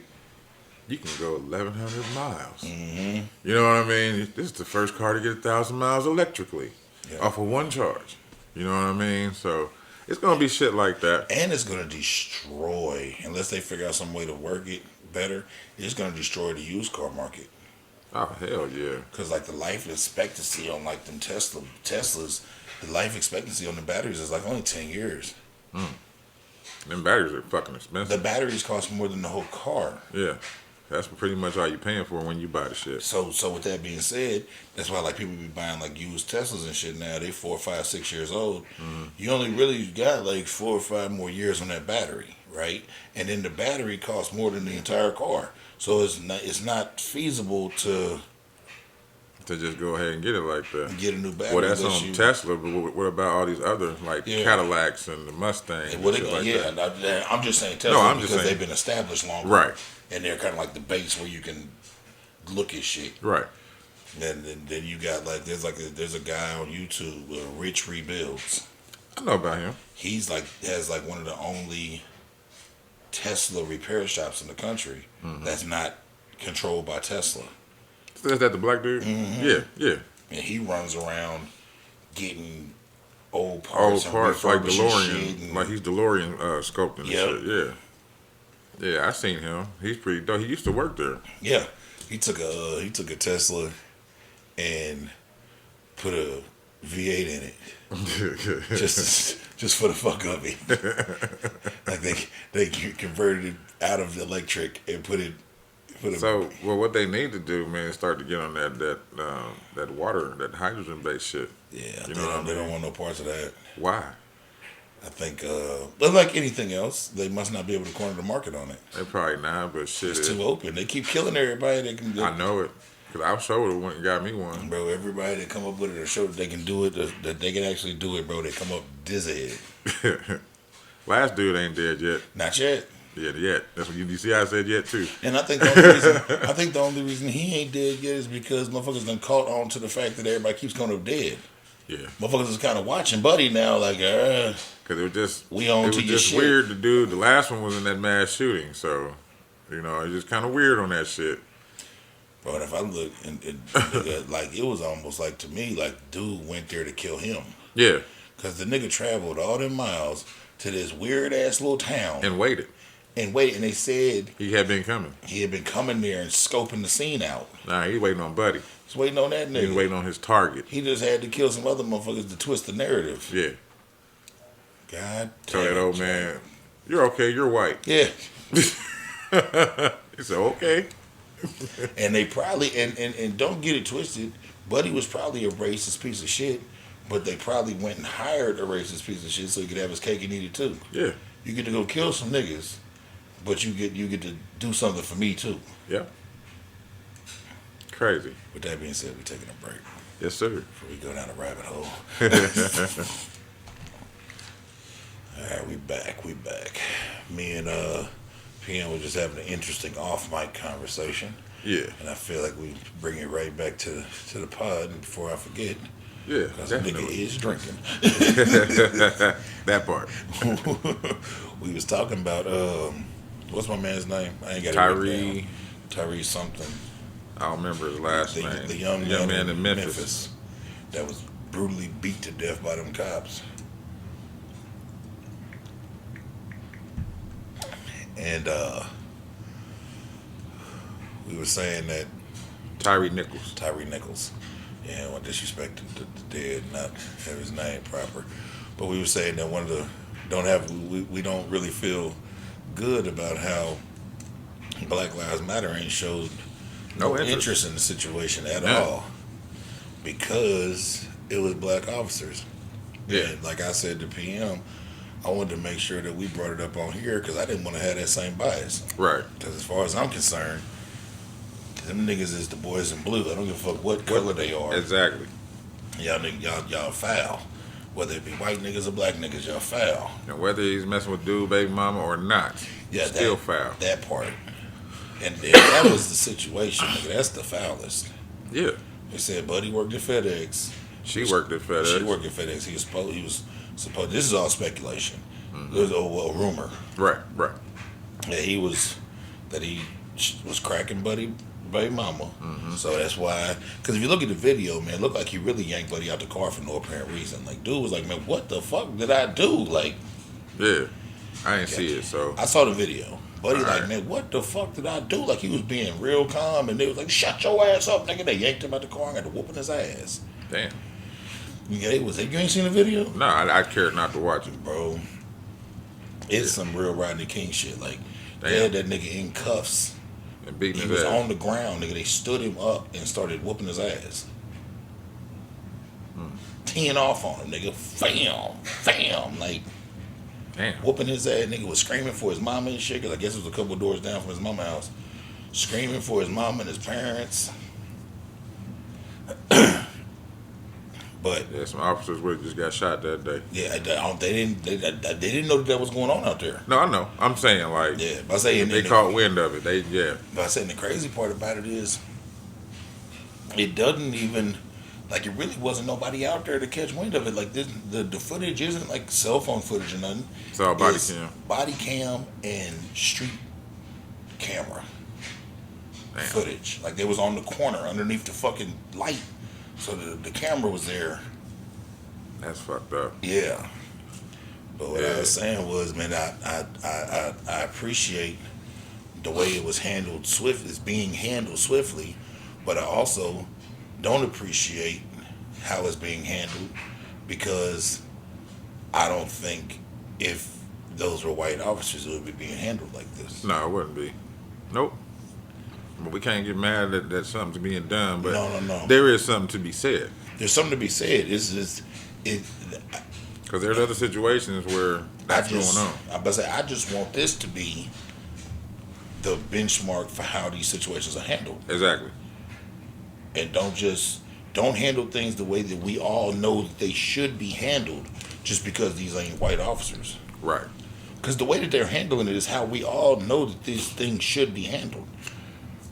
you can go 1,100 miles. Mm-hmm. You know what I mean? This is the first car to get 1,000 miles electrically Yeah. off of one charge. You know what I mean? So it's gonna be shit like that. And it's gonna destroy, unless they figure out some way to work it better. It's gonna destroy the used car market. Oh hell yeah. Because like the life expectancy on like them Teslas, the life expectancy on the batteries is like only 10 years. Them batteries are fucking The expensive. batteries cost more than the whole car. Yeah. That's pretty much all you're paying for when you buy the shit. So with that being said, that's why like people be buying like used Teslas and shit now. They 4, 5, 6 years old. You only really got like 4 or 5 more years on that battery, right? And then the battery costs more than the entire car. So it's not feasible to To just go ahead and get it like that. get a new battery. Well, that's unless on you- Tesla, but what about all these other, like Yeah. Cadillacs and the Mustang and Well, shit like that? I'm just saying Tesla I'm just because saying. they've been established longer, Right, And they're kind of like the base where you can look at shit. right. And then you got like there's a guy on YouTube, Rich Rebuilds. I know about him. He's like has like one of the only Tesla repair shops in the country that's not controlled by Tesla, Is that the black dude? Yeah, yeah. and he runs around getting old Old parts, parts and like refurbishing DeLorean, shit and- like he's DeLorean sculpting and Yep. shit. Yeah. Yeah, I seen him. He's pretty dope. He used to work there. Yeah, he took a Tesla and put a V8 in it just for the fuck of it. Like they converted it out of the electric and put a So, well, what they need to do, man, is start to get on that water, that hydrogen based shit. yeah. You They know what I don't, they mean? don't want no parts of that. Why? I think, but like anything else, they must not be able to corner the market on it. They probably not, but shit, It's too open. They keep killing everybody. I know it, cause I showed it when it got me one. Bro, everybody that come up with it or show that they can do it, that they can actually do it, bro, they come up dizzy. Last dude ain't dead yet. Not yet. Yeah, yet. That's what you see. How I said yet too. And I think the only reason he ain't dead yet is because motherfuckers done caught on to the fact that everybody keeps coming up dead. Yeah, Motherfuckers is kind of watching Buddy now, like, cause it was just We on it to was your just shit. weird. The dude, the last one was in that mass shooting, so you know it's just kind of weird on that shit. bro. And if I look, and nigga, like it was almost like to me, like dude went there to kill him, Yeah, cause the nigga traveled all them miles to this weird ass little town and waited. and wait, and they said He had been coming. he had been coming there and scoping the scene out. Nah, he waiting on Buddy. He's waiting on that He was nigga. waiting on his target. He just had to kill some other motherfuckers to twist the narrative. Yeah. God Tell damn that old it, man, you're okay. You're white. Yeah. He said, okay. And they probably and don't get it twisted, Buddy was probably a racist piece of shit, but they probably went and hired a racist piece of shit so he could have his cake and eat it too. Yeah. You get to go kill some niggas, but you get to do something for me too. Yeah. Crazy. With that being said, we're taking a break Yes, sir. before we go down a rabbit hole. All right, we back. Me and PM were just having an interesting off mic conversation. Yeah. And I feel like we bring it right back to the pod. And before I forget, Yeah. because the nigga Definitely. is drinking. That part. We was talking about what's my man's name? I ain't got it Tyree. written down. Tyree something. I don't remember his last The, name. the young man in Memphis. that was brutally beat to death by them cops. And we were saying that Tyree Nichols. Tyree Nichols. Yeah, I want disrespecting the dead, not have his name proper. But we were saying that one of the we don't really feel good about how Black Lives Matter ain't showed No interest interest. in the situation at No. all because it was black officers. Yeah. And like I said to PM, I wanted to make sure that we brought it up on here because I didn't want to have that same bias. Right. Because as far as I'm concerned, them niggas is the boys in blue. I don't give a fuck what color they are. Exactly. Y'all foul. Whether it be white niggas or black niggas, y'all foul. And whether he's messing with dude, baby mama, or not, Yeah, still foul. That part. And that was the situation, nigga. That's the foulest. Yeah. They said Buddy worked at FedEx. She worked at FedEx. She worked at FedEx. He was supposed. This is all speculation. It was a rumor Right. that he was cracking baby mama. So that's why. Because if you look at the video, man, it looked like he really yanked Buddy out the car for no apparent reason. Like, dude was like, man, what the fuck did I do? Like, Yeah. I didn't see it, so I saw the video. Buddy, All like, right. man, what the fuck did I do? Like, he was being real calm, and they was like, shut your ass up, nigga. They yanked him out the car and got to whooping his ass. damn. Yeah, you ain't seen the video? No, I cared not to watch it. Bro, it's some real Rodney King shit. Like, they Damn. had that nigga in cuffs. And beating He his was ass. on the ground, nigga. They stood him up and started whooping his ass. Teeing off on him, nigga. Fam. Like, Damn. whooping his ass. Nigga was screaming for his mama and shit, because I guess it was a couple doors down from his mama house. Screaming for his mama and his parents. But Yeah, some officers would have just got shot that day. yeah, they didn't know that was going on out there. No, I know. I'm saying like Yeah, but I say they caught wind of it. But I said the crazy part about it is, it doesn't even, like, it really wasn't nobody out there to catch wind of it. Like, the footage isn't like cell phone footage or nothing. It's all body It's cam. body cam and street camera Damn. footage. Like, they was on the corner underneath the fucking light, so the camera was there. That's fucked up. Yeah. But what I Yeah. was saying was, man, I appreciate the way it was handled it's being handled swiftly, but I also don't appreciate how it's being handled, because I don't think if those were white officers, it would be being handled like this. No, it wouldn't be. Nope. But we can't get mad that something's being done. But No. there is something to be said. There's something to be said. Because there's other situations where that's going on. I just want this to be the benchmark for how these situations are handled. Exactly. And don't handle things the way that we all know that they should be handled, just because these ain't white officers. Right. Because the way that they're handling it is how we all know that these things should be handled.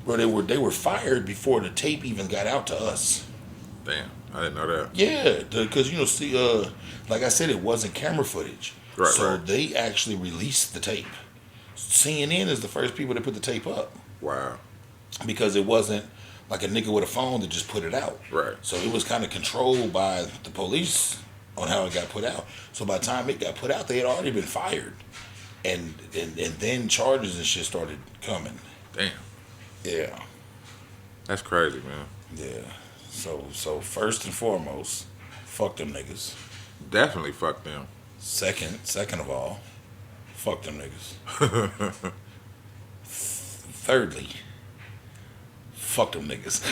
Bro, they were fired before the tape even got out to us. Damn. I didn't know that. Yeah, because like I said, it wasn't camera footage. Right, so right. they actually released the tape. CNN is the first people to put the tape up, Wow. because it wasn't like a nigga with a phone that just put it out. Right. So it was kind of controlled by the police on how it got put out. So by the time it got put out, they had already been fired, and then charges and shit started coming. Damn. Yeah, That's crazy, man. yeah. So first and foremost, fuck them niggas. Definitely fuck them. Second of all, fuck them niggas. Thirdly, fuck them niggas.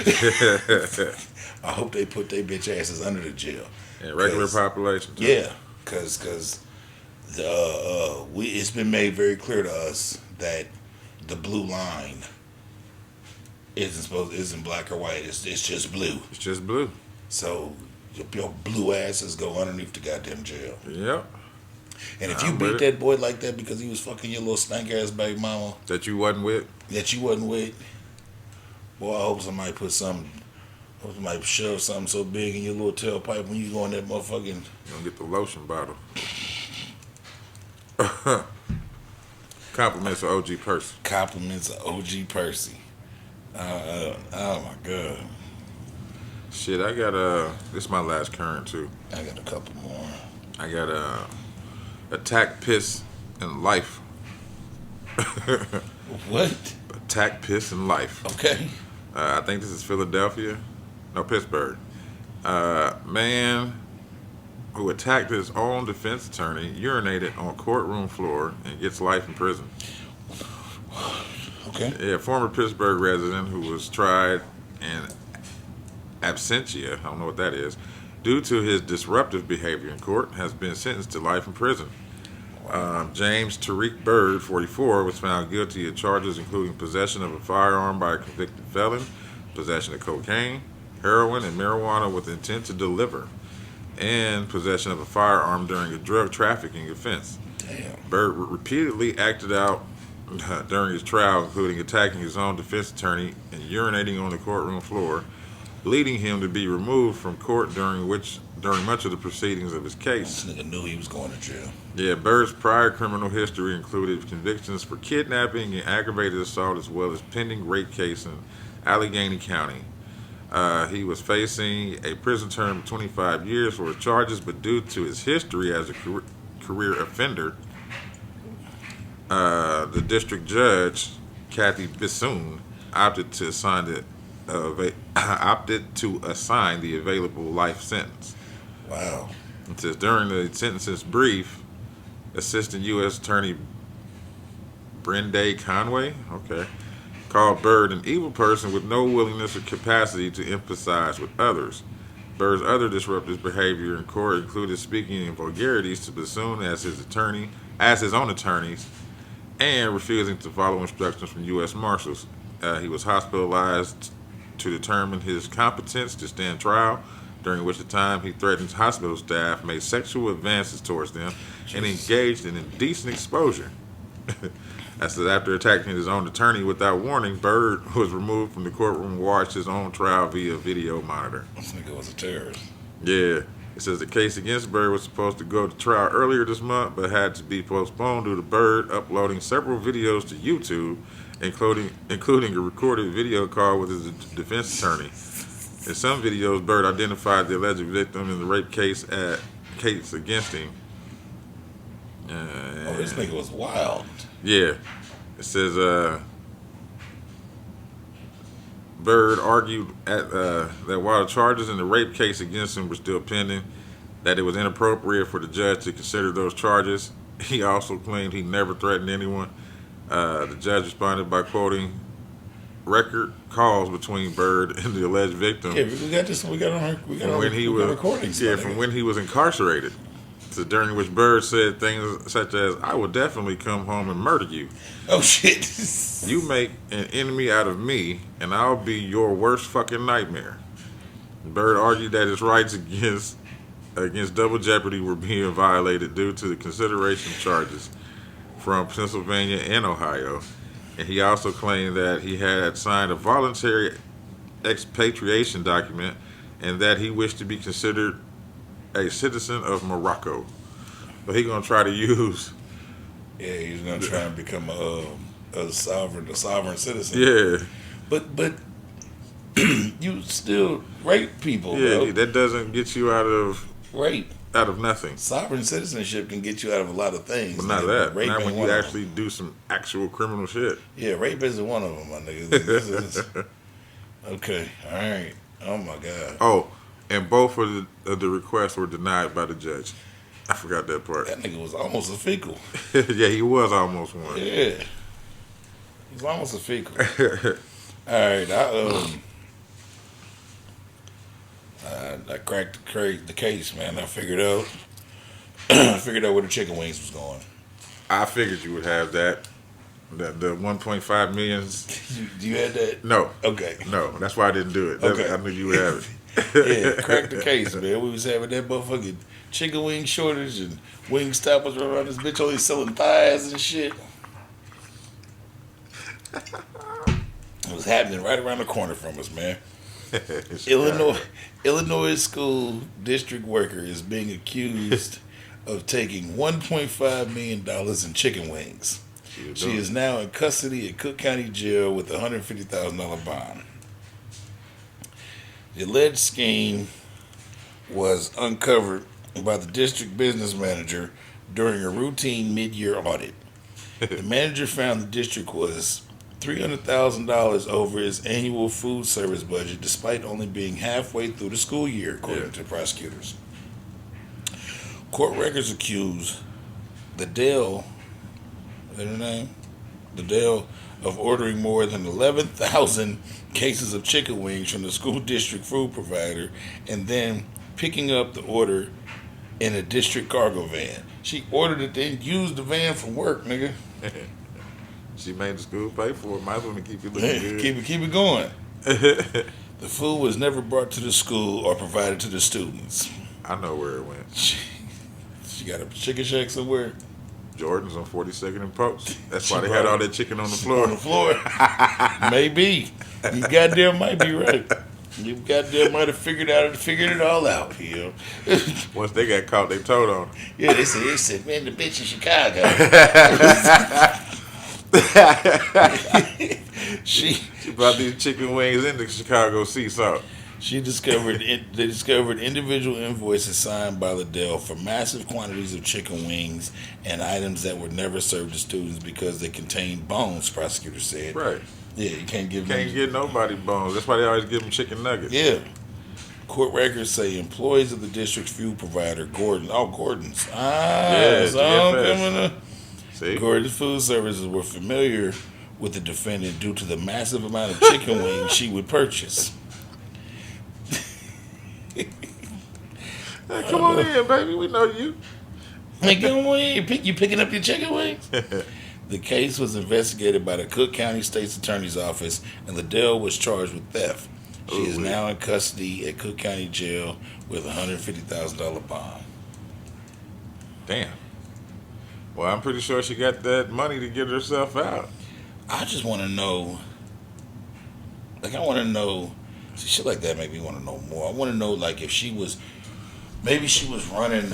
I hope they put their bitch asses under the jail. And regular 'Cause- population. Too. Yeah, because it's been made very clear to us that the blue line isn't black or white. It's just blue. It's just blue. So your blue asses go underneath the goddamn jail. Yep. And if you I'm with beat it. that boy like that because he was fucking your little stank ass baby mama That you wasn't with. that you wasn't with, boy, I hope somebody shove something so big in your little tailpipe when you go in that motherfucking. You don't get the lotion bottle. Compliments of OG Percy. Compliments of OG Percy. Oh my god. Shit, I got this is my last current too. I got a couple more. I got attack, piss, and life. What? Attack, piss, and life. Okay. I think this is Philadelphia. No, Pittsburgh. Man who attacked his own defense attorney urinated on courtroom floor and gets life in prison. Okay. Yeah, former Pittsburgh resident who was tried in absentia, I don't know what that is, due to his disruptive behavior in court, has been sentenced to life in prison. James Tariq Bird, 44, was found guilty of charges including possession of a firearm by a convicted felon, possession of cocaine, heroin, and marijuana with intent to deliver, and possession of a firearm during a drug trafficking offense. Damn. Bird repeatedly acted out during his trial, including attacking his own defense attorney and urinating on the courtroom floor, leading him to be removed from court during much of the proceedings of his case. This nigga knew he was going to jail. Yeah, Bird's prior criminal history included convictions for kidnapping and aggravated assault, as well as pending rape case in Allegheny County. He was facing a prison term of 25 years for his charges, but due to his history as a career offender, The district judge, Kathy Bissoon, opted to assign the available life sentence. Wow. It says during the sentence's brief, Assistant U.S. Attorney Brende Conway, called Byrd an evil person with no willingness or capacity to empathize with others. Byrd's other disruptive behavior in court included speaking in vulgarities to Bassoon as his own attorneys, and refusing to follow instructions from U.S. Marshals. He was hospitalized to determine his competence to stand trial, during which time he threatened hospital staff, made sexual advances towards them, and engaged in indecent exposure. After attacking his own attorney without warning, Byrd was removed from the courtroom and watched his own trial via video monitor. This nigga was a terrorist. Yeah. It says the case against Byrd was supposed to go to trial earlier this month, but had to be postponed due to Byrd uploading several videos to YouTube, including a recorded video call with his defense attorney. In some videos, Byrd identified the alleged victim in the rape case against him. This nigga was wild. Yeah. It says Byrd argued that while the charges in the rape case against him were still pending, that it was inappropriate for the judge to consider those charges. He also claimed he never threatened anyone. The judge responded by quoting record calls between Byrd and the alleged victim. Yeah, we got this. We got recordings. From when he was incarcerated. So during which Byrd said things such as, "I will definitely come home and murder you. Oh shit! You make an enemy out of me, and I'll be your worst fucking nightmare." Byrd argued that his rights against double jeopardy were being violated due to the consideration charges from Pennsylvania and Ohio. And he also claimed that he had signed a voluntary expatriation document and that he wished to be considered a citizen of Morocco. But he's going to try to use... Yeah, he's going to try and become a sovereign citizen. Yeah. But you still rape people, Yeah, bro. that doesn't get you out of nothing. Sovereign citizenship can get you out of a lot of things. But not that. Rape Not ain't when one you of actually do some actual criminal shit. Yeah, rape isn't one of them, my nigga. Okay, all right. Oh, my God. Oh, and both of the requests were denied by the judge. I forgot that part. That nigga was almost a fecal. Yeah, he was almost one. Yeah. He was almost a fecal. All right, I cracked the case, man. I figured out where the chicken wings was going. I figured you would have that. The 1.5 million. You had that? No. Okay. No, that's why I didn't do it. Okay. I knew you would have it. Yeah, cracked the case, man. We was having that motherfucking chicken wing shortage and wing stoppers running around this bitch only selling thighs and shit. It was happening right around the corner from us, man. Illinois school district worker is being accused of taking $1.5 million in chicken wings. She is now in custody at Cook County Jail with a $150,000 bond. The alleged scheme was uncovered by the district business manager during a routine mid-year audit. The manager found the district was $300,000 over its annual food service budget, despite only being halfway through the school year, according to prosecutors. Court records accuse the Dale, is that her name? The Dale of ordering more than 11,000 cases of chicken wings from the school district food provider and then picking up the order in a district cargo van. She ordered it, then used the van for work, nigga. She made the school pay for it. Might as well keep it looking good. Keep it going. The food was never brought to the school or provided to the students. I know where it went. She got a chicken shack somewhere. Jordan's on 42nd and Post. That's why they had all that chicken on the floor. On the floor. Maybe. You goddamn might be right. You goddamn might have figured it all out, you know. Once they got caught, they told on them. Yeah, they said, man, the bitch in Chicago. she brought these chicken wings into Chicago sea salt. They discovered individual invoices signed by Liddell for massive quantities of chicken wings and items that were never served to students because they contained bones. Prosecutors said. Right. Yeah, you can't give Can't get nobody bones. That's why they always give them chicken nuggets. Yeah. Court records say employees of the district's fuel provider, Gordon. Oh, Gordon's. Yeah, So I'm GFS. coming to. See? Gordon's Food Services were familiar with the defendant due to the massive amount of chicken wings she would purchase. Hey, come on in, baby. We know you. Hey, come on in. You picking up your chicken wings? The case was investigated by the Cook County State's Attorney's Office, and Liddell was charged with theft. She is Ooh-wee. now in custody at Cook County Jail with a $150,000 bond. Damn. Well, I'm pretty sure she got that money to get herself out. I just want to know. Like, I want to know. See, shit like that make me want to know more. I want to know, like, if she was, maybe she was running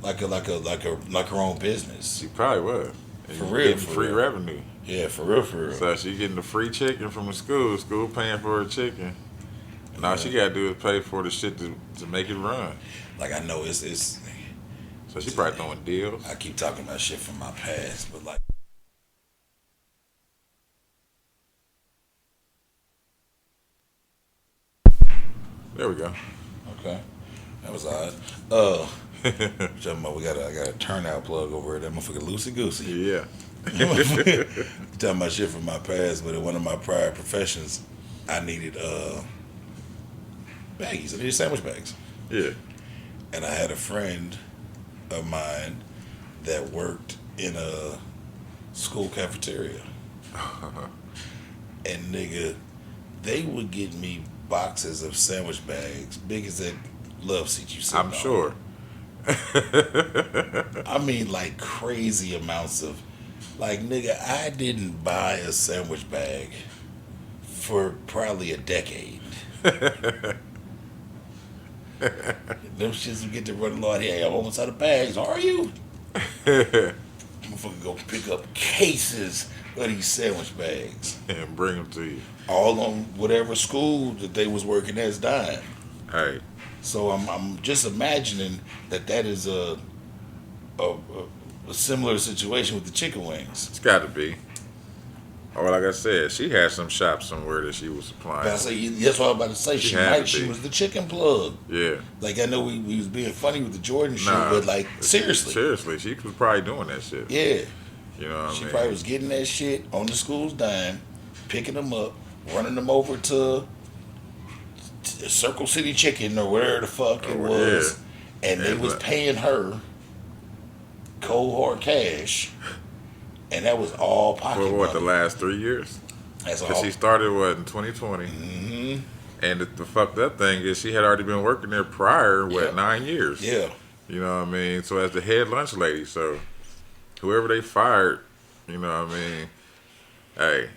like her own business. She probably was. For real, Getting for free real. revenue. Yeah, for real, for real. So she getting the free chicken from the school. School paying for her chicken. And all she got to do is pay for the shit to make it run. Like, I know it's. So she probably throwing deals. I keep talking about shit from my past, but like. There we go. Okay, that was odd. Talking about I got a turnout plug over there. That motherfucker loosey goosey. Yeah. Talking about shit from my past, but in one of my prior professions, I needed baggies. I needed sandwich bags, Yeah. and I had a friend of mine that worked in a school cafeteria, and nigga, they would get me boxes of sandwich bags, big as that love seat you sit I'm on. sure. I mean, like crazy amounts of, like, nigga, I didn't buy a sandwich bag for probably a decade. Them shits would get to run low. Hey, I'm almost out of bags. Are you? Motherfucker go pick up cases of these sandwich bags. And bring them to you. All on whatever school that they was working as dime. Hey. So I'm just imagining that is a similar situation with the chicken wings. It's got to be. Or like I said, she had some shop somewhere that she was supplying. But I say, that's what I was about to say. She had to She be. was the chicken plug. Yeah. Like, I know we was being funny with the Jordan shit, Nah. but like seriously, Seriously, she was probably doing that shit. yeah, You know what she I mean? probably was getting that shit on the school's dime, picking them up, running them over to Circle City Chicken or whatever the fuck it Oh, was, and they And was what? paying her cold hard cash, and that was all pocket For what, the money. last 3 years? That's Because all. she started, what, in 2020? Mm-hmm. And the fucked up thing is she had already been working there prior, Yeah. 9 years? Yeah. You know what I mean? So as the head lunch lady, so whoever they fired, you know what I mean? Hey,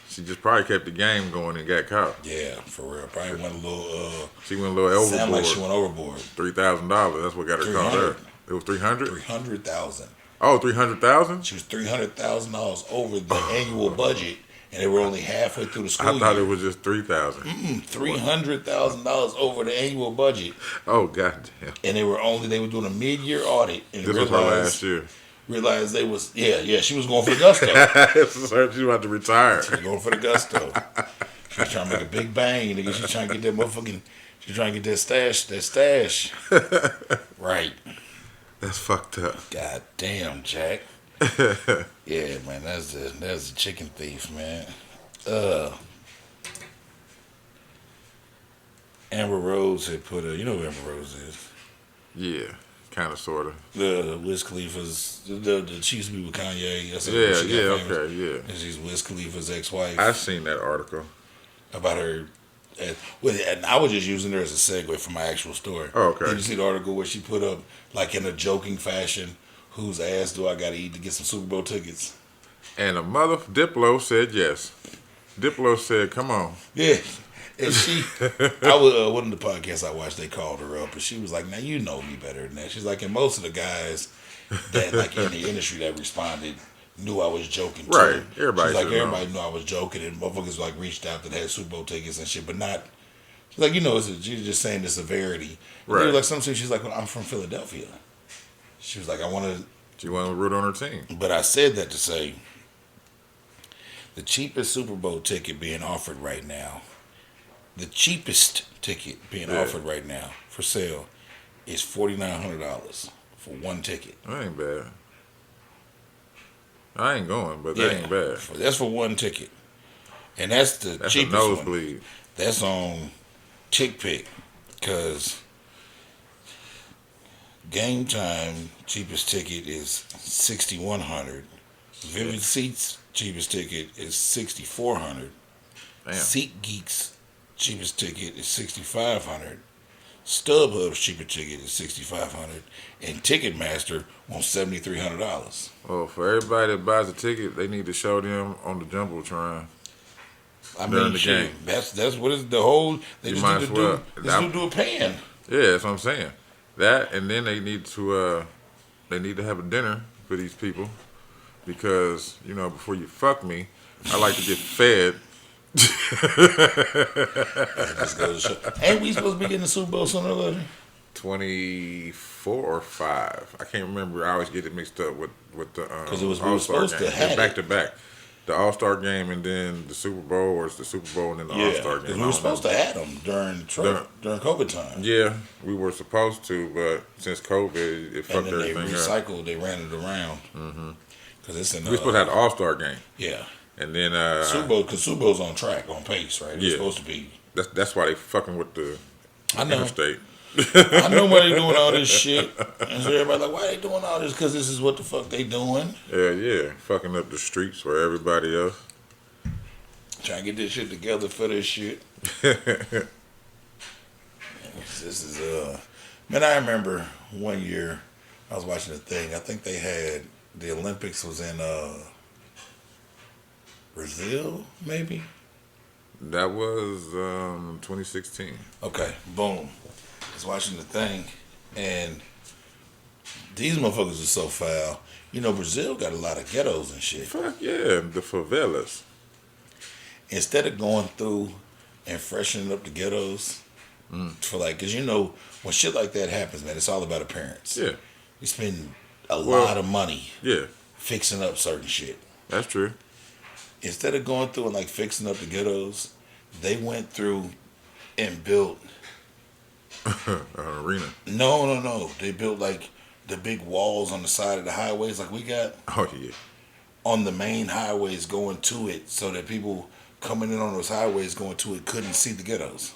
she just probably kept the game going and got caught. Yeah, for real. Probably went a little. She went a little overboard. Sound like she went overboard. $3,000. That's what got her caught 300. up. It was 300. 300,000. Oh, 300,000. She was $300,000 over the annual budget, and they were only halfway through the school I thought year. it was just 3,000. $300,000 over the annual budget, Oh goddamn! and they were doing a mid-year audit, and This was her last year. realized they was she was going for the gusto. She about to retire. She was going for the gusto. She was trying to make a big bang, nigga. She was trying to get that motherfucking. She was trying to get that stash. Right. That's fucked up. God damn, Jack. Yeah, man, that's a chicken thief, man. Amber Rose had put you know who Amber Rose is? Yeah, kind of, sort of. The Wiz Khalifa's, she used to be with Kanye. That's how Yeah, she got yeah, famous. okay, yeah. And she's Wiz Khalifa's ex-wife. I seen that article. About her. And I was just using her as a segue for my actual story. Oh, okay. Did you see the article where she put up, like in a joking fashion, whose ass do I gotta eat to get some Super Bowl tickets? And a mother Diplo said yes. Diplo said, "Come on." Yeah. And she, I was one of the podcasts I watched. They called her up, and she was like, "Now you know me better than that." She's like, and most of the guys that like in the industry that responded knew I was joking too. Right. Everybody She's like, should know. everybody knew I was joking, and motherfuckers like reached out that had Super Bowl tickets and shit, but not. She's like, she's just saying the severity. And Right. like something. She's like, well, I'm from Philadelphia. She was like, I want to. She wanted to root on her team. But I said that to say the cheapest Super Bowl ticket being offered right now, the cheapest ticket being offered right now for sale is $4,900 for one ticket. That ain't bad. I ain't going, but that ain't bad. That's for one ticket. And that's the That's cheapest a nosebleed. one. That's on TickPick. Because Game Time cheapest ticket is $6,100. Vivid Seats cheapest ticket is $6,400. Damn. SeatGeek's cheapest ticket is $6,500. StubHub's cheapest ticket is $6,500, and Ticketmaster wants $7,300. Well, for everybody that buys a ticket, they need to show them on the jumbotron. I During mean, the shit, game. that's what is the whole. They You just might need as to well. do. Let's do a pan. Yeah, that's what I'm saying. That, and then they need to have a dinner for these people because before you fuck me, I like to get fed. That just goes to show. Ain't we supposed to be getting the Super Bowl sooner or later? 24 or 5. I can't remember. I always get it mixed up with the Because we were All-Star supposed game. to have back it. to back. The All-Star game and then the Super Bowl, or it's the Super Bowl and then the All-Star game. because we were supposed to have them during COVID time. Yeah, we were supposed to, but since COVID, it And fucked then they everything up. recycled. They ran it around. Because it's in. We were supposed to have the All-Star game, Yeah. and then Super Bowl, because Super Bowl's on track, on pace, right? It's Yeah. supposed to be. that's why they fucking with the I know. interstate. I know why they doing all this shit. And so everybody like, why they doing all this? Because this is what the fuck they doing. Yeah, fucking up the streets for everybody else. Trying to get this shit together for this shit. This is man, I remember one year I was watching a thing. I think they had the Olympics was in Brazil, maybe. That was 2016. Okay, boom. I was watching the thing, and these motherfuckers are so foul. Brazil got a lot of ghettos and shit. Fuck yeah, the favelas. Instead of going through and freshening up the ghettos for because when shit like that happens, man, it's all about appearance. Yeah, You spend a lot of money yeah, fixing up certain shit. that's true. Instead of going through and fixing up the ghettos, they went through and built. An arena. No. They built the big walls on the side of the highways like we got Oh yeah. on the main highways going to it, so that people coming in on those highways going to it couldn't see the ghettos.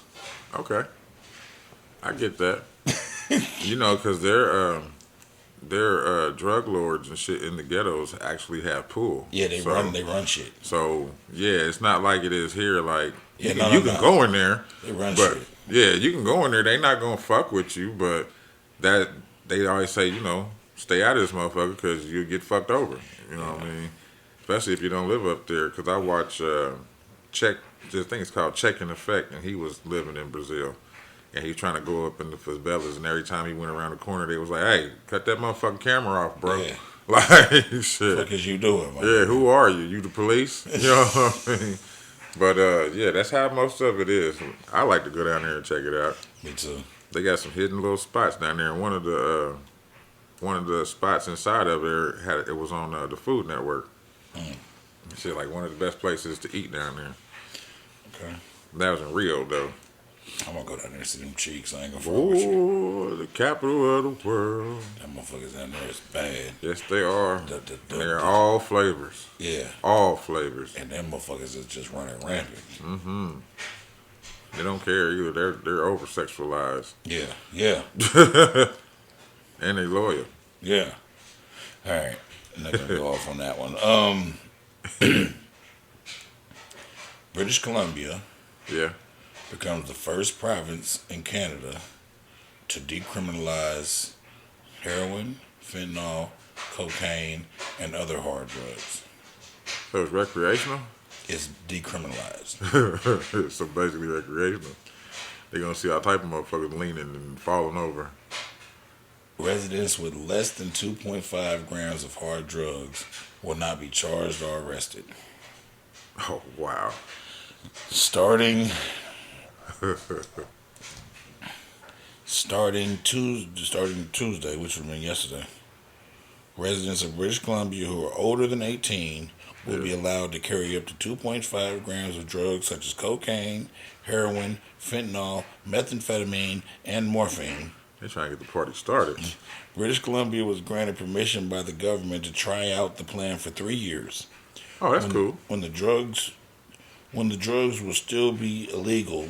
Okay, I get that. Because their drug lords and shit in the ghettos actually have pool. Yeah, they run shit. So yeah, it's not like it is here. Like Yeah, you can go in there, They run but shit. yeah, you can go in there. They not gonna fuck with you, but that they always say, stay out of this motherfucker because you get fucked over. You know what I mean? Especially if you don't live up there. Because I watch Check. I think it's called Check in Effect, and he was living in Brazil. And he trying to go up in the favelas, and every time he went around the corner, they was like, "Hey, cut that motherfucking camera off, bro." Yeah. Like shit. What is you doing, man? Yeah, who are you? You the police? You know what I mean? But yeah, that's how most of it is. I like to go down there and check it out. Me too. They got some hidden little spots down there. And one of the spots inside of there it was on the Food Network. Shit, like one of the best places to eat down there. Okay. That was in Rio though. I'm gonna go down there and see them cheeks. I ain't gonna fuck with you. Oh, the capital of the world. Them motherfuckers down there is bad. Yes, they are. The- They're all flavors. Yeah. All flavors. And them motherfuckers is just running rampant. They don't care either. They're over sexualized. Yeah. And they loyal. Yeah. All right. I'm not gonna go off on that one. British Columbia Yeah. becomes the first province in Canada to decriminalize heroin, fentanyl, cocaine, and other hard drugs. So it's recreational? It's decriminalized. So basically recreational. They're going to see all type of motherfuckers leaning and falling over. Residents with less than 2.5 grams of hard drugs will not be charged or arrested. Oh, wow. Starting Starting Tuesday, which would mean yesterday, residents of British Columbia who are older than 18 will be allowed to carry up to 2.5 grams of drugs such as cocaine, heroin, fentanyl, methamphetamine, and morphine. They're trying to get the party started. British Columbia was granted permission by the government to try out the plan for 3 years. Oh, that's cool. When the drugs will still be illegal,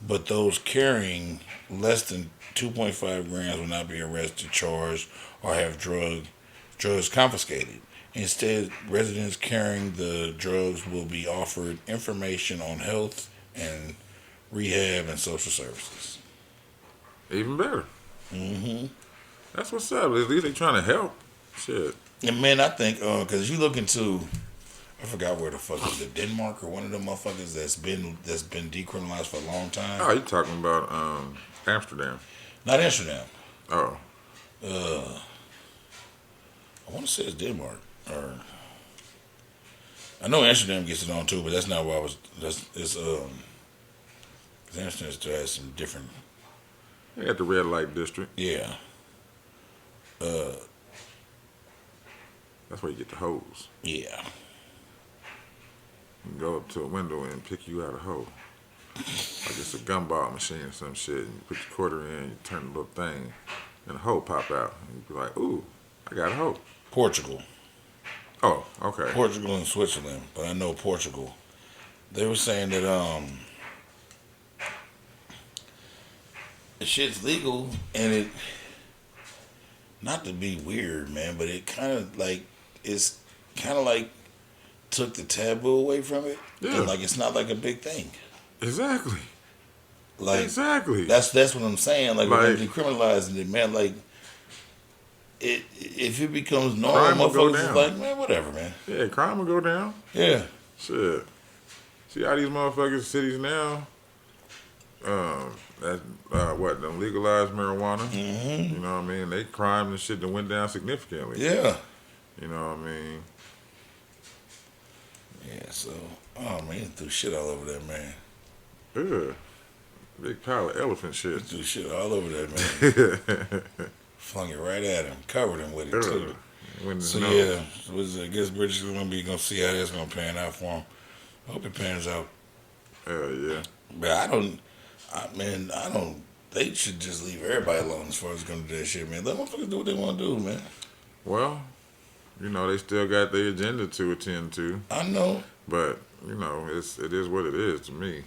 but those carrying less than 2.5 grams will not be arrested, charged, or have drugs confiscated. Instead, residents carrying the drugs will be offered information on health and rehab and social services. Even better. That's what's up. At least they trying to help. Shit. And man, I think because you look into, I forgot where the fuck is it, Denmark or one of them motherfuckers that's been decriminalized for a long time. Oh, you talking about Amsterdam? Not Amsterdam. Oh, I want to say it's Denmark, or I know Amsterdam gets it on too, but that's not what I was. It's Amsterdam still has some different. they got the red light district. Yeah. That's where you get the hose. Yeah. You can go up to a window and pick you out a hoe. Like it's a gumball machine or some shit. And you put your quarter in, you turn the little thing, and a hoe pop out. And you be like, ooh, I got a hoe. Portugal. Oh, okay. Portugal and Switzerland, but I know Portugal. They were saying that the shit's legal, and it, not to be weird, man, but it kind of like took the taboo away from it. Yeah. And like it's not like a big thing. Exactly. Like Exactly. that's what I'm saying. Like, Like- we're decriminalizing it, man. Like it, if it becomes normal, Crime will go motherfuckers is down. like, man, whatever, man. Yeah, crime will go down. Yeah. Shit. See how these motherfuckers cities now, them legalized marijuana. Mm-hmm. You know what I mean? They crime and shit that went down significantly. Yeah. You know what I mean? Yeah. So, oh man, he threw shit all over that man. Yeah. Big pile of elephant He shit. threw shit all over that man. Flung it right at him, covered him with it too. When So no. yeah, I guess British Columbia gonna see how that's gonna pan out for him. I hope it pans out. Hell yeah. But I don't. They should just leave everybody alone as far as gonna do that shit, man. Let motherfuckers do what they want to do, man. Well, you know, they still got their agenda to attend to. I know. But, you know, it is what it is to me.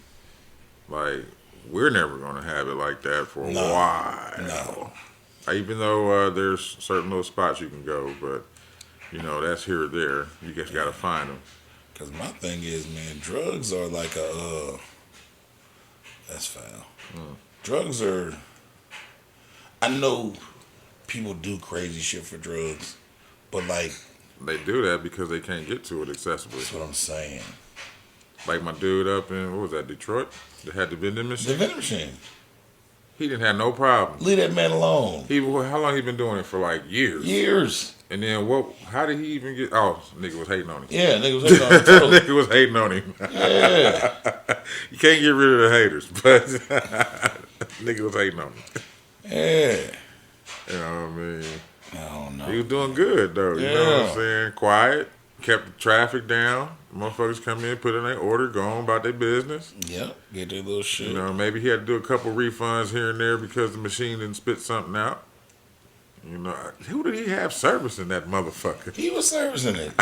Like, we're never going to have it like that for a No. while. No. Even though there's certain little spots you can go, but, you know, that's here or there. You just got to find them. Cause my thing is, man, drugs are like a. That's foul. Drugs are. I know people do crazy shit for drugs, but like They do that because they can't get to it accessibly. that's what I'm saying. Like my dude up in, what was that, Detroit? That had the vending The machine. vending machine. He didn't have no problem. Leave that man alone. How long he been doing it for? Like years. Years. And then how did he even get? Oh, nigga was hating on him. Yeah, nigga was on the toe. Nigga was hating on him. Yeah. You can't get rid of the haters, but nigga was hating on him. Yeah. You know what I mean? I don't He know. was doing good though. You know what I'm Yeah. saying? Quiet, kept the traffic down. Motherfuckers come in, put in their order, go on about their business. Yep. Get their little shit. You know, maybe he had to do a couple refunds here and there because the machine didn't spit something out. You know, who did he have servicing that motherfucker? He was servicing it.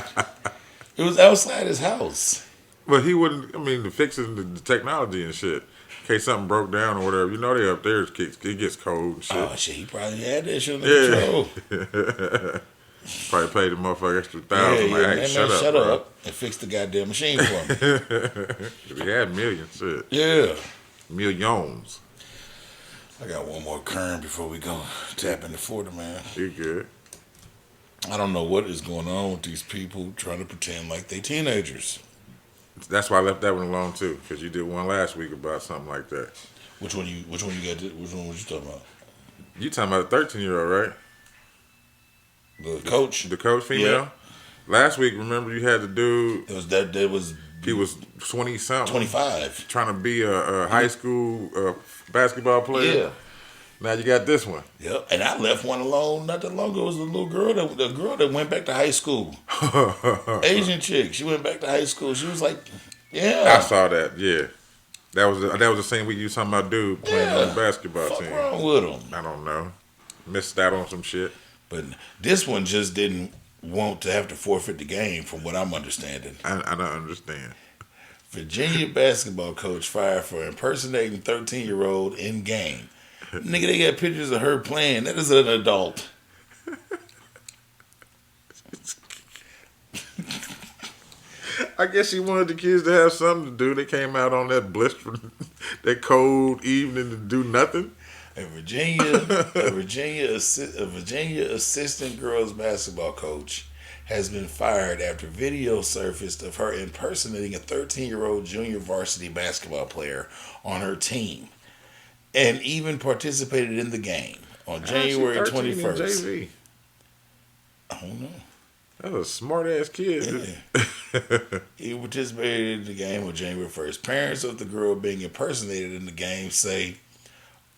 It was outside his house. But he wouldn't. I mean, the fixing the technology and shit. In case something broke down or whatever, you know they up there. It gets cold and shit. Oh shit, he probably had that shit under control. Probably paid the motherfucker extra $1,000. Yeah, Like, hey, man, shut shut up, up and fix the goddamn machine for me. Bro. He had millions, shit, Yeah. millions. I got one more current before we go tap into Florida, man. You good? I don't know what is going on with these people trying to pretend like they teenagers. That's why I left that one alone too, because you did one last week about something like that. Which one you got? Which one was you talking about? You talking about a 13-year-old, right? The coach. The coach female. Yeah. Last week, remember you had the dude. It was that was He was 20 something, 25. trying to be a high school basketball player. Yeah. Now you got this one. Yep. And I left one alone not that long ago. It was the girl that went back to high school. Asian chick. She went back to high school. She was like, yeah. I saw that. Yeah, that was the same week you was talking about dude playing on the basketball Fuck team. wrong with him? I don't know. Missed out on some shit. But this one just didn't want to have to forfeit the game, from what I'm understanding. I don't understand. Virginia basketball coach fired for impersonating 13-year-old in game. Nigga, they got pictures of her playing. That is an adult. I guess she wanted the kids to have something to do. They came out on that blistering, that cold evening to do nothing. A Virginia assistant girls basketball coach has been fired after video surfaced of her impersonating a 13-year-old junior varsity basketball player on her team, and even participated in the game on January 21st. JV. I don't know. That's a smart ass kid. Yeah. He participated in the game on January 1st. Parents of the girl being impersonated in the game say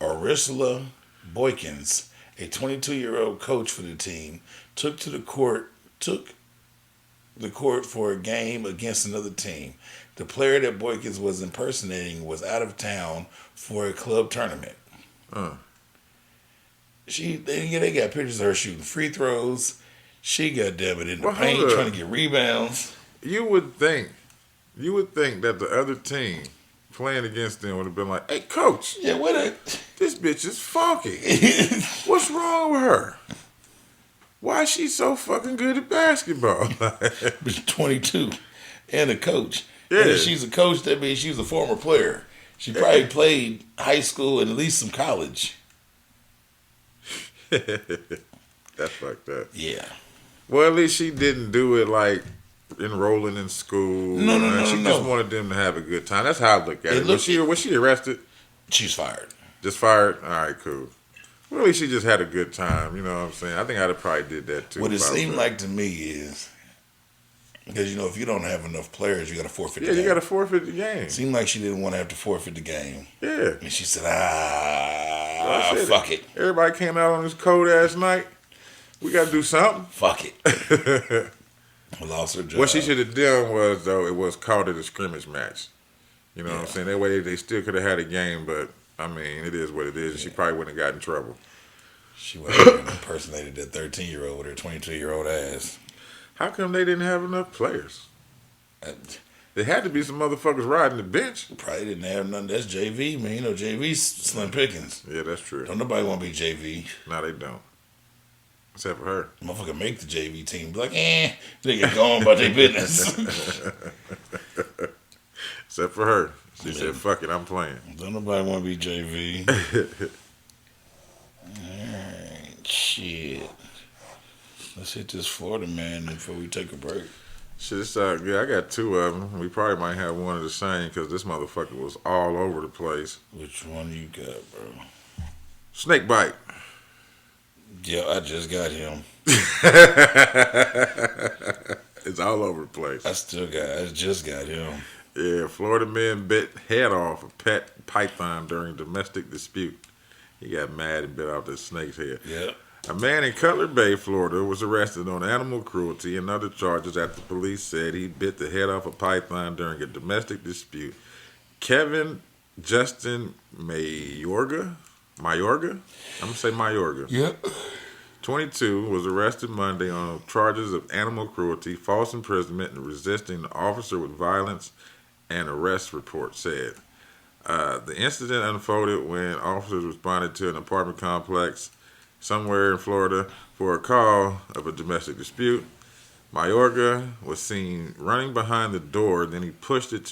Ursula Boykins, a 22-year-old coach for the team, took the court for a game against another team. The player that Boykins was impersonating was out of town for a club tournament. They got pictures of her shooting free throws. She got damn it in the paint trying to get rebounds. You would think that the other team playing against them would have been like, "Hey, coach, Yeah, this bitch is funky. What's wrong with her? Why is she so fucking good at basketball?" She's 22 and a coach. Yeah. And if she's a coach, that means she's a former player. She probably played high school and at least some college. That's fucked up. Yeah. Well, at least she didn't do it like enrolling in school. No, She just wanted them to have a good time. That's how I look at it. Was she arrested? She's fired. Just fired? All right, cool. Well, at least she just had a good time. You know what I'm saying? I think I'd have probably did that too. What it seemed like to me is, because, if you don't have enough players, you got to forfeit the game. Yeah, you got to forfeit the game. Seemed like she didn't want to have to forfeit the game. Yeah. And she said, fuck it. Everybody came out on this cold ass night. We got to do something. Fuck it. Lost her job. What she should have done was, though, it was called it a scrimmage match. You know what I'm saying? That way they still could have had a game, but, I mean, it is what it is. She probably wouldn't have got in trouble. She would have impersonated that 13-year-old with her 22-year-old ass. How come they didn't have enough players? There had to be some motherfuckers riding the bench. Probably didn't have none. That's JV, man. JV's slim pickings. Yeah, that's true. Don't nobody want to be JV. No, they don't. Except for her. Motherfucker make the JV team. Be like, they get going about their business. Except for her. She said, fuck it, I'm playing. Don't nobody want to be JV. Alright, shit. Let's hit this Florida man before we take a break. Shit, it's good. I got two of them. We probably might have one of the same because this motherfucker was all over the place. Which one you got, bro? Snake bite. Yeah, I just got him. It's all over the place. I just got him. Yeah, Florida man bit head off a pet python during domestic dispute. He got mad and bit off the snake's head. Yeah. A man in Cutler Bay, Florida, was arrested on animal cruelty and other charges after police said he bit the head off a python during a domestic dispute. Kevin Justin Mayorga? I'm going to say Mayorga. Yep. 22, was arrested Monday on charges of animal cruelty, false imprisonment, and resisting the officer with violence, an arrest report said. The incident unfolded when officers responded to an apartment complex somewhere in Florida for a call of a domestic dispute. Mayorga was seen running behind the door, then he pushed it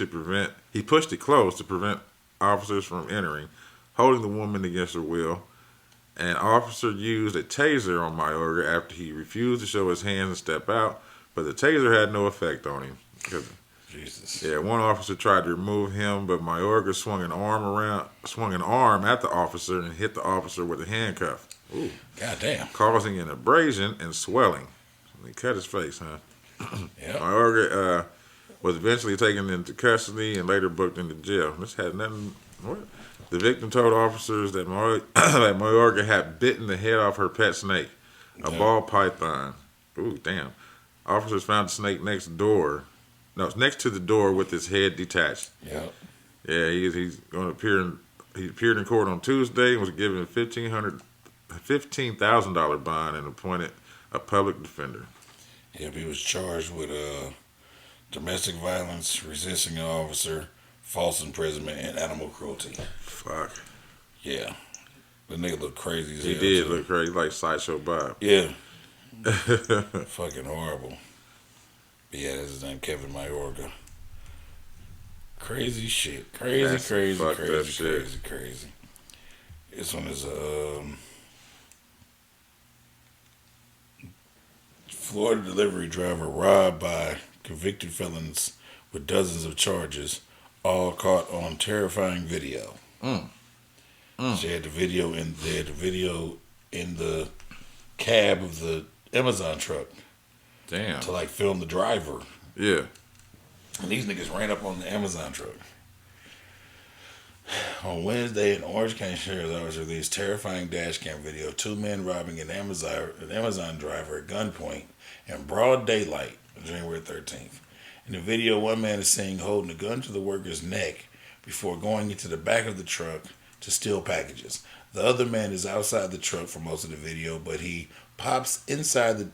closed to prevent officers from entering, holding the woman against her will. An officer used a taser on Mayorga after he refused to show his hands and step out, but the taser had no effect on him. Jesus. Yeah, one officer tried to remove him, but Mayorga swung an arm at the officer and hit the officer with a handcuff. Ooh. Goddamn. Causing an abrasion and swelling. They cut his face, huh? Yeah. Mayorga was eventually taken into custody and later booked into jail. This had nothing. What? The victim told officers that that Mayorga had bitten the head off her pet snake, a ball python. Ooh, damn. Officers found the snake next to the door with its head detached. Yep. Yeah, he's going to appear. He appeared in court on Tuesday and was given a $15,000 bond and appointed a public defender. Yep, he was charged with domestic violence, resisting an officer, false imprisonment, and animal cruelty. Fuck. Yeah. The nigga looked crazy as hell. He did too. look crazy, like Sideshow Bob. Yeah. Fucking horrible. But yeah, that's his name, Kevin Mayorga. Crazy shit. Crazy, That's crazy, fucked crazy, up shit. crazy, crazy. This one is Florida delivery driver robbed by convicted felons with dozens of charges, all caught on terrifying video. They had the video in the cab of the Amazon truck Damn. to like film the driver. Yeah. And these niggas ran up on the Amazon truck. On Wednesday, an Orange County Sheriff's Office released terrifying dash cam video of two men robbing an Amazon driver at gunpoint in broad daylight on January 13th. In the video, one man is seen holding a gun to the worker's neck before going into the back of the truck to steal packages. The other man is outside the truck for most of the video, but he pops inside the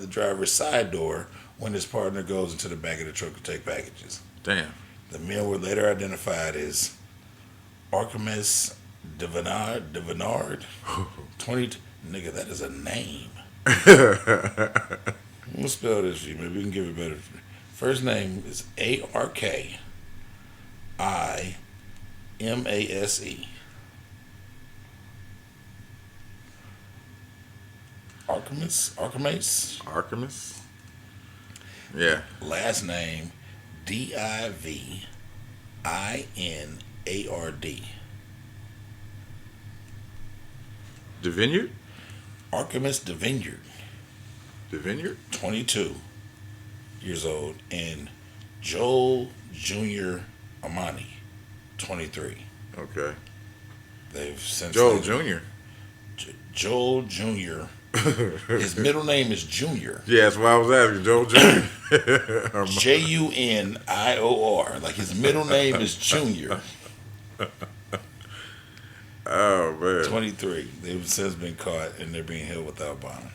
driver's side door when his partner goes into the back of the truck to take packages. Damn. The men were later identified as Artemis Devenard, 20. Nigga, that is a name. I'm gonna spell this for you. Maybe we can give it better. First name is Arkimase. Artemis? Yeah. Last name Divinard. The Vineyard? Artemis Devenard, The Vineyard? 22 years old, and Joel Jr. Amani, 23. Okay. They've since Joel Jr. Joel Jr. His middle name is Junior. Yeah, that's why I was asking. Joel Jr. Junior. Like his middle name is Junior. Oh, man. 23. They've since been caught and they're being held without bond.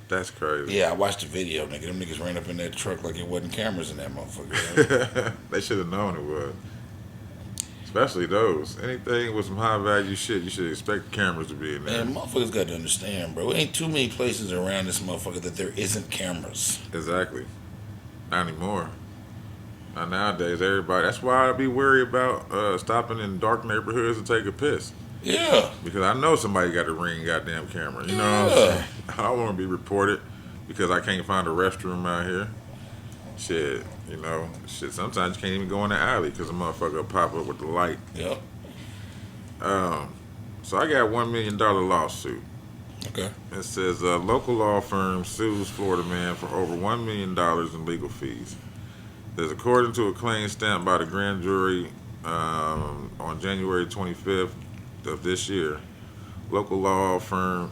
That's crazy. Yeah, I watched the video, nigga. Them niggas ran up in that truck like it wasn't cameras in that motherfucker. They should have known it was. Especially those. Anything with some high value shit, you should expect cameras to be in there. Man, motherfuckers got to understand, bro. It ain't too many places around this motherfucker that there isn't cameras. Exactly. Not anymore. Not nowadays. Everybody. That's why I'd be worried about stopping in dark neighborhoods to take a piss. Yeah. Because I know somebody got a Ring goddamn camera. You know what I'm saying? I don't want to be reported because I can't find a restroom out here. Shit, you know, shit. Sometimes you can't even go in the alley because a motherfucker will pop up with the light. Yep. So I got $1 million lawsuit. Okay. It says a local law firm sues Florida man for over $1 million in legal fees. There's according to a claim stamped by the grand jury on January 25th of this year. Local law firm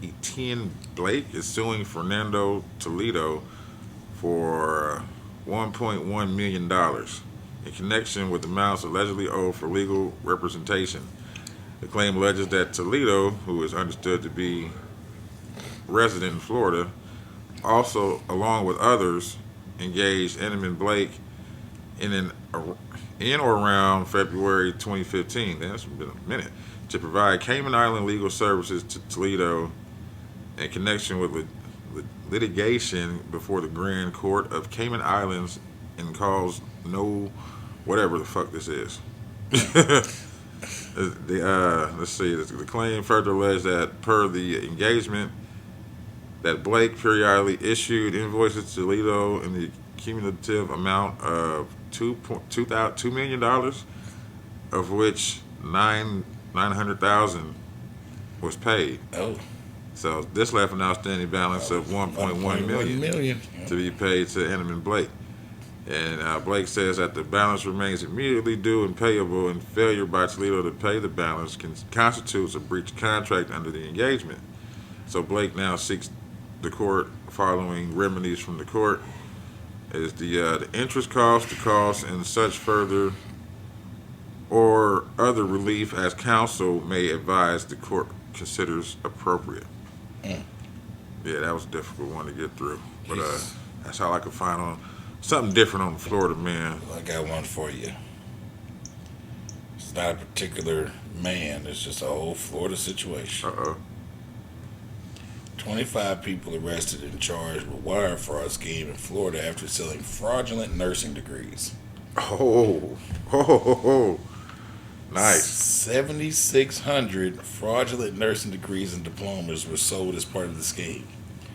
Etienne Blake is suing Fernando Toledo for $1.1 million in connection with amounts allegedly owed for legal representation. The claim alleges that Toledo, who is understood to be resident in Florida, also, along with others, engaged Inman Blake in or around February 2015, that's been a minute, to provide Cayman Island legal services to Toledo in connection with litigation before the Grand Court of Cayman Islands and cause no whatever the fuck this is. Let's see. The claim further alleged that per the engagement that Blake periodically issued invoices to Toledo in the cumulative amount of $2 million, of which $900,000 was paid. Oh. So this left an outstanding balance of 1.1 million to be paid to Inman Blake. And Blake says that the balance remains immediately due and payable, and failure by Toledo to pay the balance constitutes a breach of contract under the engagement. So Blake now seeks the court following remedies from the court is the interest cost, the cost, and such further or other relief as counsel may advise the court considers appropriate. Yeah, that was a difficult one to get through, but that's all I could find on something different on Florida, man. I got one for you. It's not a particular man. It's just a whole Florida situation. 25 people arrested and charged with wire fraud scheme in Florida after selling fraudulent nursing degrees. Oh, nice. 7,600 fraudulent nursing degrees and diplomas were sold as part of the scheme.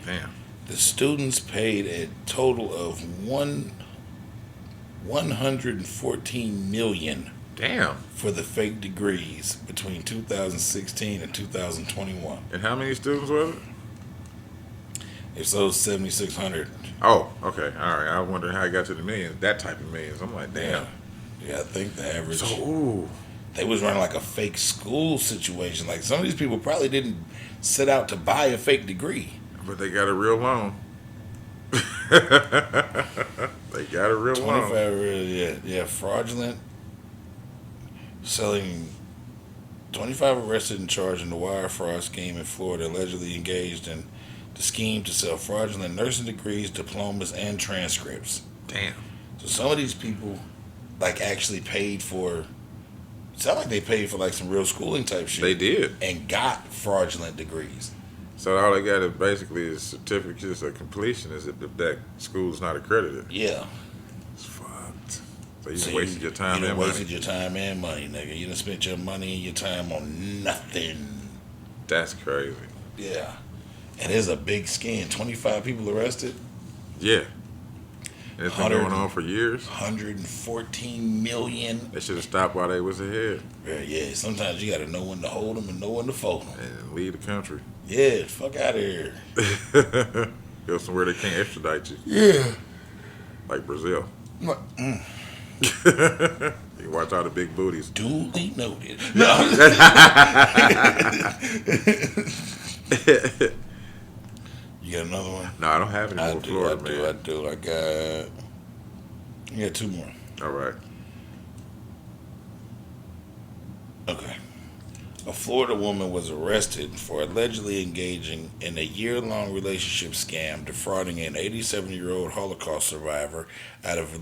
Damn. The students paid a total of $114 million. Damn. For the fake degrees between 2016 and 2021. And how many students was it? They sold 7,600. Oh, okay. All right. I was wondering how it got to the millions, that type of millions. I'm like, damn. Yeah, I think the average. So, ooh. They was running like a fake school situation. Like some of these people probably didn't set out to buy a fake degree. But they got a real loan. They got a real 25, loan. yeah, fraudulent. Selling 25 arrested and charged in the wire fraud scheme in Florida, allegedly engaged in the scheme to sell fraudulent nursing degrees, diplomas, and transcripts. Damn. So some of these people, like, actually paid for. Sound like they paid for like some real schooling type shit. They did, and got fraudulent degrees. So all they got is basically certificates of completion is if that school is not accredited. Yeah. It's fucked. So you wasted your time and money. You wasted your time and money, nigga. You done spent your money and your time on nothing. That's crazy. Yeah. And there's a big skin. 25 people arrested. Yeah. And it's been going on for years. 114 million. They should have stopped while they was ahead. Yeah, sometimes you got to know when to hold them and know when to fold them. And leave the country. Yeah, fuck out of here. Go somewhere they can't extradite you. Yeah. Like Brazil. You watch all the big booties. Duly noted. No. You got another one? No, I don't have any more Florida, man. I do. I got two more. All right. Okay. A Florida woman was arrested for allegedly engaging in a year-long relationship scam, defrauding an 87-year-old Holocaust survivor out of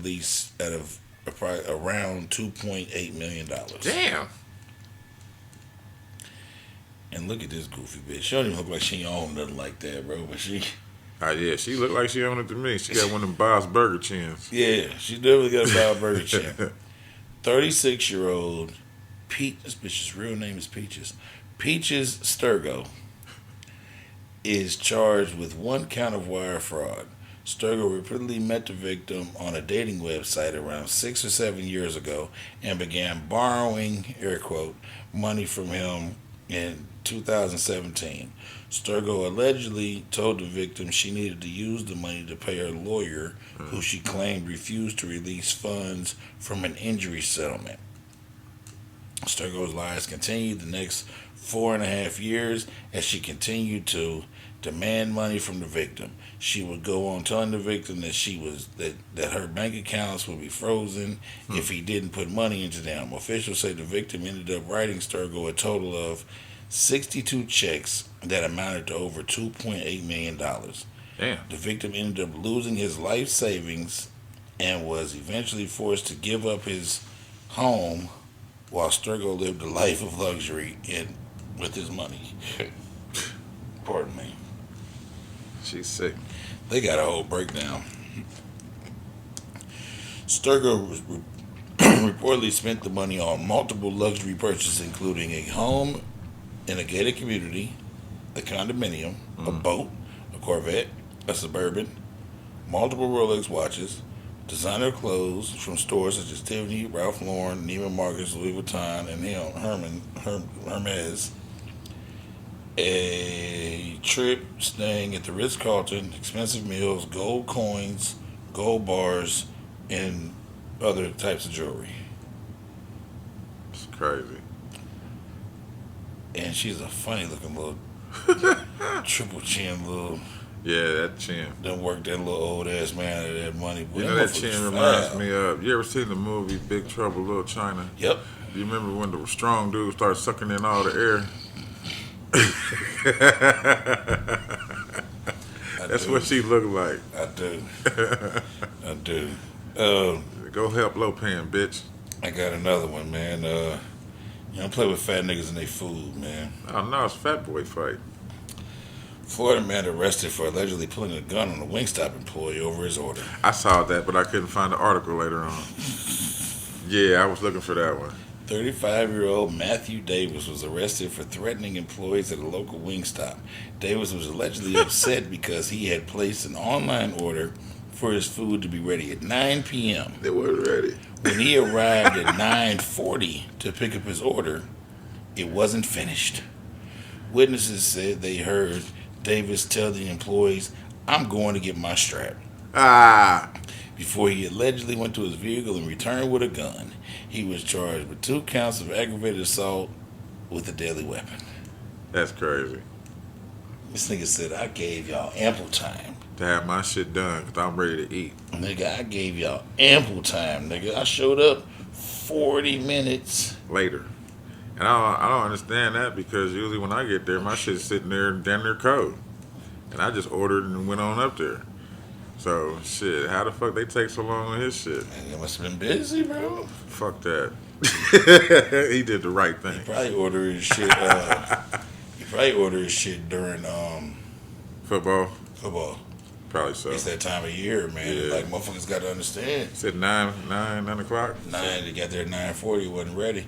around $2.8 million. Damn. And look at this goofy bitch. She don't even look like she owned nothing like that, bro. But she... Yeah, she looked like she owned it to me. She got one of them Bob's Burger chins. Yeah, she definitely got a Bob's Burger chin. 36-year-old Pete, this bitch's real name is Peaches. Peaches Sturgo is charged with one count of wire fraud. Sturgo reportedly met the victim on a dating website around 6 or 7 years ago and began borrowing, air quote, money from him in 2017. Sturgo allegedly told the victim she needed to use the money to pay her lawyer, who she claimed refused to release funds from an injury settlement. Sturgo's lies continued the next 4.5 years as she continued to demand money from the victim. She would go on telling the victim that that her bank accounts would be frozen if he didn't put money into them. Officials say the victim ended up writing Sturgo a total of 62 checks that amounted to over $2.8 million. Damn. The victim ended up losing his life savings and was eventually forced to give up his home while Sturgo lived a life of luxury with his money. Pardon me. She's sick. They got a whole breakdown. Sturgo reportedly spent the money on multiple luxury purchases, including a home in a gated community, a condominium, a boat, a Corvette, a Suburban, multiple Rolex watches, designer clothes from stores such as Tiffany, Ralph Lauren, Neiman Marcus, Louis Vuitton, and Hermes, a trip staying at the Ritz-Carlton, expensive meals, gold coins, gold bars, and other types of jewelry. It's crazy. And she's a funny looking little triple chin little. Yeah, that chin. Done work that little old ass man out of that money. Boy, You know that motherfucker's chin reminds foul. me of. You ever seen the movie Big Trouble in Little China? Yep. You remember when the strong dude started sucking in all the air? I That's do. what she looked like. I do. I do. Go help Lopan, bitch. I got another one, man. You don't play with fat niggas and they food, man. Oh no, it's Fat Boy fight. Florida man arrested for allegedly pulling a gun on a Wingstop employee over his order. I saw that, but I couldn't find the article later on. Yeah, I was looking for that one. 35-year-old Matthew Davis was arrested for threatening employees at a local Wingstop. Davis was allegedly upset because he had placed an online order for his food to be ready at 9 p.m. They weren't ready. When he arrived at 9:40 to pick up his order, it wasn't finished. Witnesses said they heard Davis tell the employees, "I'm going to get my strap," Ah, before he allegedly went to his vehicle and returned with a gun. He was charged with 2 counts of aggravated assault with a deadly weapon. that's crazy. This nigga said, "I gave y'all ample time. To have my shit done, because I'm ready to eat. Nigga, I gave y'all ample time, nigga. I showed up 40 minutes. Later. And I don't understand that, because usually when I get there, my shit's sitting there damn near cold. And I just ordered and went on up there. So, shit, how the fuck they take so long on his shit? Nigga must have been busy, bro. Fuck that. He did the right thing. Probably order his shit. He probably ordered his shit during Football? football. Probably so. It's that time of year, man. Yeah. Like motherfuckers got to understand. Said 9 o'clock? 9, they got there at 9:40, wasn't ready.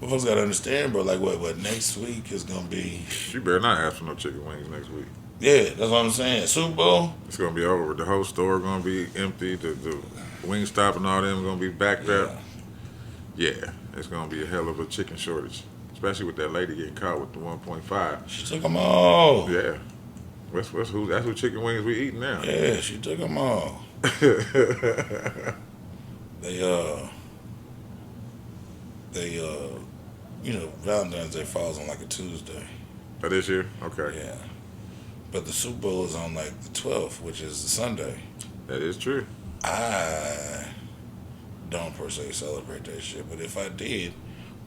Motherfuckers got to understand, bro. Like what next week is gonna be? You better not ask for no chicken wings next week. Yeah, that's what I'm saying. Super Bowl. It's gonna be over. The whole store gonna be empty. The Wingstop and all them gonna be backed up. Yeah, it's gonna be a hell of a chicken shortage, especially with that lady getting caught with the 1.5. She took them all. Yeah, that's who chicken wings we eating now. Yeah, she took them all. They you know, Valentine's Day falls on like a Tuesday. Oh, this year? Okay, Yeah. But the Super Bowl is on like the 12th, which is the Sunday. that is true. I don't per se celebrate that shit, but if I did,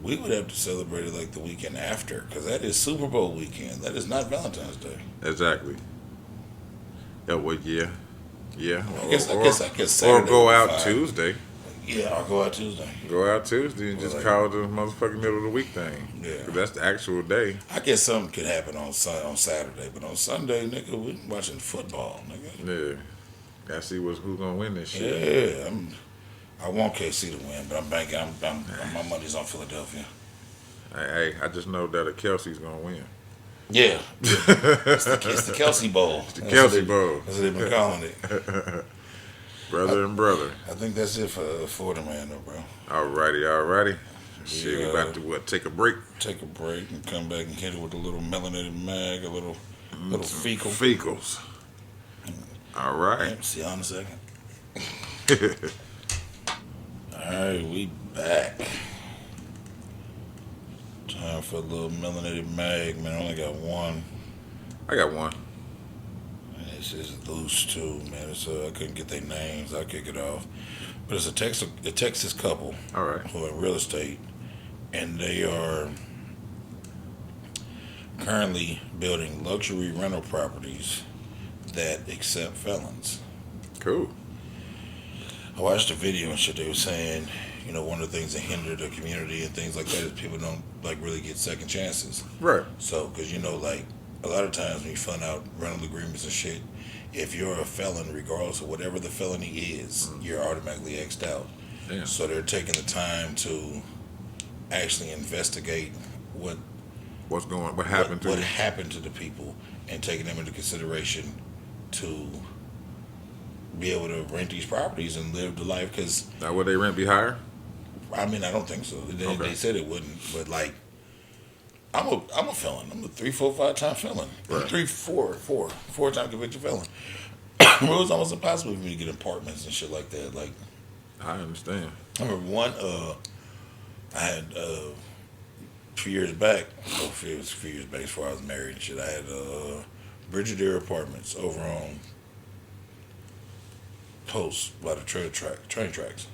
we would have to celebrate it like the weekend after, because that is Super Bowl weekend. That is not Valentine's Day. Exactly. Yeah, well, yeah. I guess or Saturday go would be out fine. Tuesday. Yeah, I'll go out Tuesday. Go out Tuesday and just Like- call it the motherfucking middle of the week thing. Yeah. 'Cause that's the actual day. I guess something could happen on Saturday, but on Sunday, nigga, we watching football, nigga. Yeah. Gotta see who's gonna win this shit. Yeah, I want KC to win, but I'm banking. My money's on Philadelphia. Hey, I just know that Kelsey's gonna win. Yeah, it's the Kelsey Bowl. The Kelsey Bowl. That's what they've been calling it. Brother and brother. I think that's it for Florida man, though, bro. Alrighty. Shit, we about to take a break. Take a break and come back and hit it with a little melanated mag, a little fecal. Fecals. All right. Yep, see y'all in a second. All right, we back. Time for a little melanated mag, man. I only got one. I got one. It's just loose too, man. I couldn't get their names. I'll kick it off. But it's a Texas couple All right. who are in real estate, and they are currently building luxury rental properties that accept felons. Cool. I watched a video and shit. They were saying, you know, one of the things that hinder the community and things like that is people don't like really get second chances. Right. So, because you know, like a lot of times when you find out rental agreements and shit, if you're a felon, regardless of whatever the felony is, you're automatically X'd out. Damn. So they're taking the time to actually investigate what What happened to what you? happened to the people and taking them into consideration to be able to rent these properties and live the life. Because Now, would they rent be higher? I mean, I don't think so. They Okay. said it wouldn't, but like I'm a felon. I'm a 3, 4, 5 time felon. Right. 3, 4 time convicted felon. It was almost impossible for me to get apartments and shit like that. Like, I understand. I remember one. I had a few years back. Oh, it was a few years back before I was married and shit. I had Brigadier Apartments over on Post by the train tracks.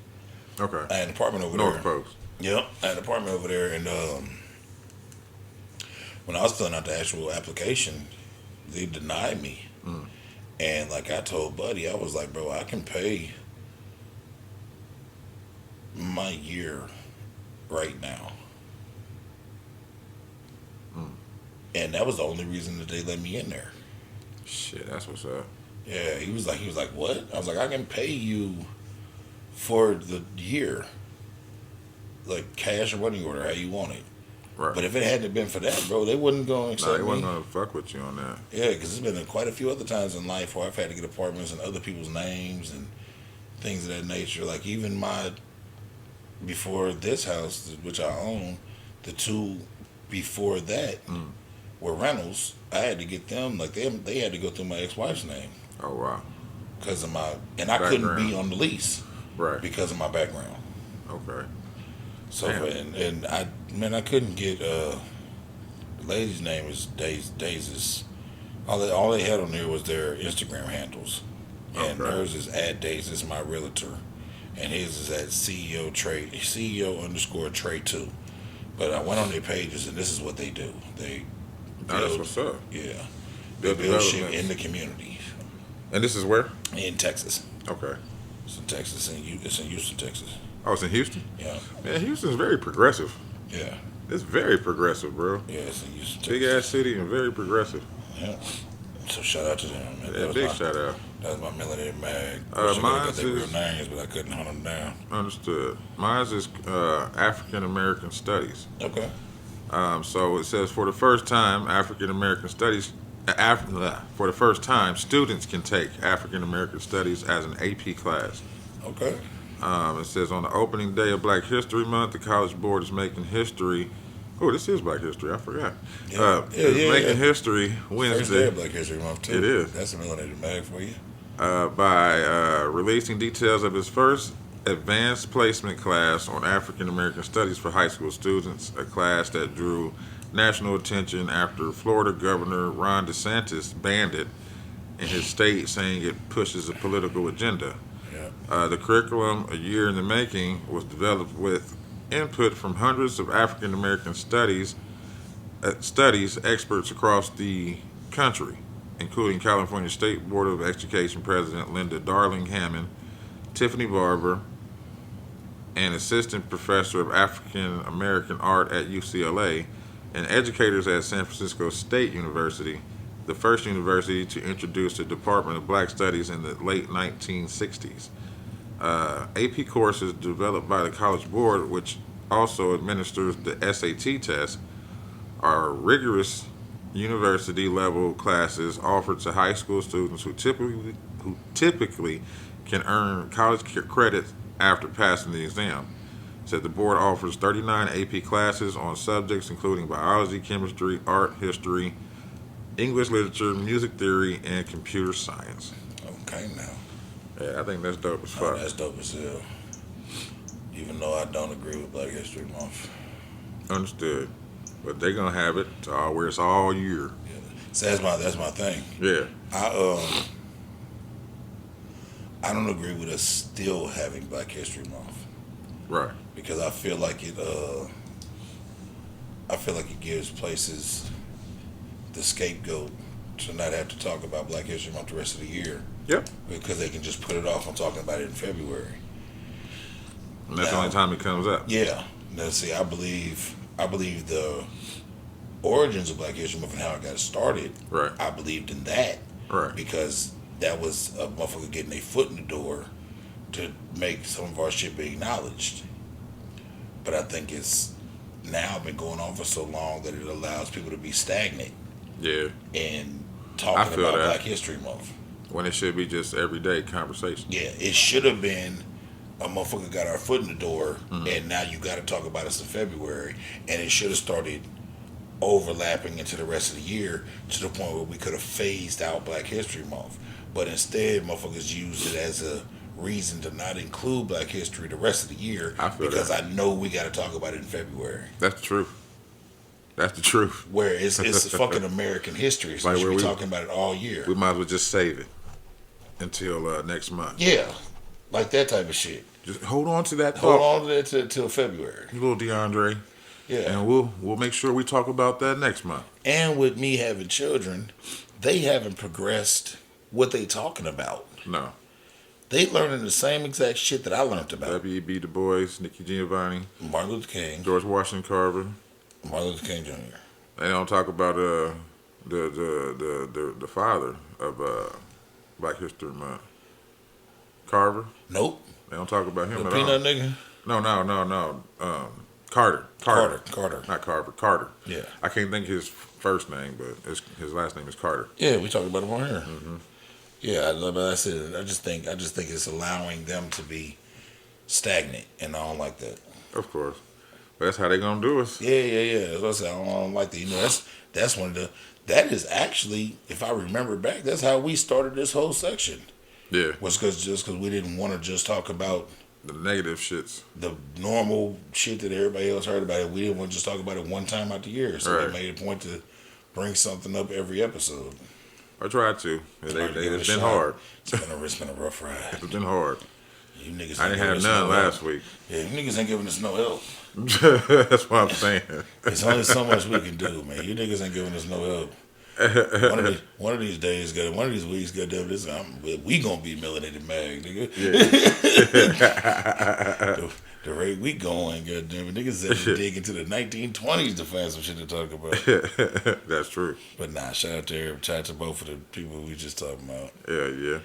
Okay. I had an apartment over North there. Post. Yep, I had an apartment over there, and when I was filling out the actual application, they denied me. And like I told Buddy, I was like, bro, I can pay my year right now. And that was the only reason that they let me in there. Shit, that's what's up. Yeah, he was like, what? I was like, I can pay you for the year, like cash or money order, how you want it. Right. But if it hadn't been for that, bro, they wouldn't go and No, accept they me. wasn't gonna fuck with you on that. Yeah, because there's been quite a few other times in life where I've had to get apartments in other people's names and things of that nature. Like even before this house, which I own, the two before that were rentals. I had to get them, like they had to go through my ex-wife's name Oh wow. because of and I couldn't be Background. on the lease Right. because of my background. Okay. So Damn. and I couldn't get the lady's name is Daisy's. All they had on there was their Instagram handles, and Okay. hers is @Daisy's my realtor, and his is at CEO _Trey2. But I went on their pages, and this is what they do. They That's build, what's up. yeah, they Build build shit developments. in the community And this is where? in Texas. Okay. It's in Texas, it's in Houston, Texas. Oh, it's in Houston? Yeah, Man, Houston's very progressive. yeah, It's very progressive, bro. yeah. It's in Houston, Big Texas. ass city and very progressive. Yeah. So shout out to them, man. Yeah, big shout out. That was my melanated mag. Uh, Wish I could've got mine's their real is- names, but I couldn't hunt them down. Understood. Mine's is African American Studies. Okay. So it says for the first time, African American Studies. For the first time, students can take African American Studies as an AP class. Okay. It says on the opening day of Black History Month, the College Board is making history. Oh, this is Black History. I forgot. Yeah. Making history First day Wednesday of Black History Month, too. It is. That's a melanated mag for you. by releasing details of his first advanced placement class on African American Studies for high school students, a class that drew national attention after Florida Governor Ron DeSantis banned it in his state, saying it pushes a political agenda. Yeah. The curriculum, a year in the making, was developed with input from hundreds of African American studies experts across the country, including California State Board of Education President Linda Darling Hammond, Tiffany Barber, an assistant professor of African American art at UCLA, and educators at San Francisco State University, the first university to introduce the Department of Black Studies in the late 1960s. AP courses developed by the College Board, which also administers the SAT test, are rigorous university-level classes offered to high school students who typically can earn college credit after passing the exam. Said the board offers 39 AP classes on subjects including biology, chemistry, art, history, English literature, music theory, and computer science. Okay, now. Yeah, I think that's dope as Oh, fuck. that's dope as hell. Even though I don't agree with Black History Month. Understood. But they're gonna have it where it's all year. So that's my thing. Yeah. I don't agree with us still having Black History Month Right. because I feel like it gives places the scapegoat to not have to talk about Black History Month the rest of the year Yep. because they can just put it off on talking about it in February. And that's the Now- only time it comes up. Yeah. Now see, I believe the origins of Black History Month and how it got started. Right. I believed in that Right. because that was a motherfucker getting their foot in the door to make some of our shit be acknowledged. But I think it's now been going on for so long that it allows people to be stagnant Yeah. in I talking feel about that. Black History Month. When it should be just everyday conversation. Yeah, it should have been a motherfucker got our foot in the door, and now you got to talk about us in February, and it should have started overlapping into the rest of the year to the point where we could have phased out Black History Month. But instead, motherfuckers used it as a reason to not include Black History the rest of the year I feel because that. I know we got to talk about it in February. That's the truth. That's the truth. Where it's fucking American history, so Like we should where be we- talking about it all year. We might as well just save it until next month. Yeah, like that type of shit. Just hold on to that Hold thought, on to that till February. little DeAndre, Yeah. and we'll make sure we talk about that next month. And with me having children, they haven't progressed what they talking about. No, They learning the same exact shit that I learned about. W.E.B. Du Bois, Nikki Giovanni, Martin Luther King, George Washington Carver. Martin Luther King Jr. They don't talk about the father of Black History Month, Carver. Nope. They don't talk about him The at peanut all. nigga. No. Carter. Carter. Not Carver. Carter. Yeah. I can't think his first name, but his last name is Carter. Yeah, we talked about him on here. Mm-hmm. Yeah, but I said I just think it's allowing them to be stagnant, and I don't like that. Of course. But that's how they gonna do us. Yeah. That's what I said. I don't like that. You know, that's one of the. That is actually, if I remember back, that's how we started this whole section. Yeah. Was because we didn't want to just talk about The negative shits. the normal shit that everybody else heard about it. We didn't want to just talk about it one time out the year. So Right. we made a point to bring something up every episode. I tried to. Give it a It's been shot. hard. It's been a rough ride. It's been hard. You niggas I ain't didn't giving have us none no help. last week. Yeah, you niggas ain't giving us no help. That's what I'm saying. It's only so much we can do, man. You niggas ain't giving us no help. One of these days, one of these weeks, goddamn this, we gonna be melanated mag, nigga. The rate we going, goddamn it, niggas had to dig into the 1920s to find some shit to talk about. That's true. But nah, shout out to both of the people we just talking about. Yeah.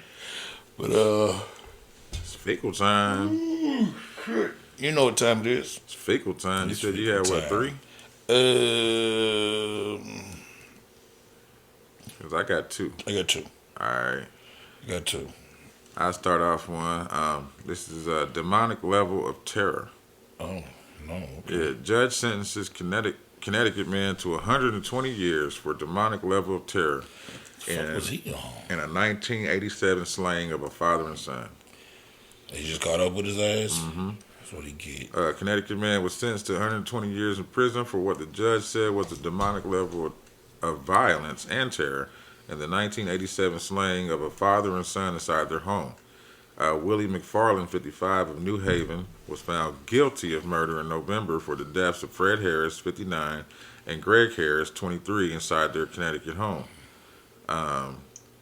But It's fecal time. you know what time it is? It's fecal time. You It's said you had fecal what, time. 3? Because I got 2. I got 2. All right. I got 2. I'll start off one. This is a demonic level of terror. Oh no. Yeah, judge sentences Connecticut man to 120 years for demonic level of terror Fuck was he on? in a 1987 slaying of a father and son. He just caught up with his ass. Mm-hmm. That's what he get. Connecticut man was sentenced to 120 years in prison for what the judge said was a demonic level of violence and terror in the 1987 slaying of a father and son inside their home. Willie McFarland, 55, of New Haven, was found guilty of murder in November for the deaths of Fred Harris, 59, and Greg Harris, 23, inside their Connecticut home.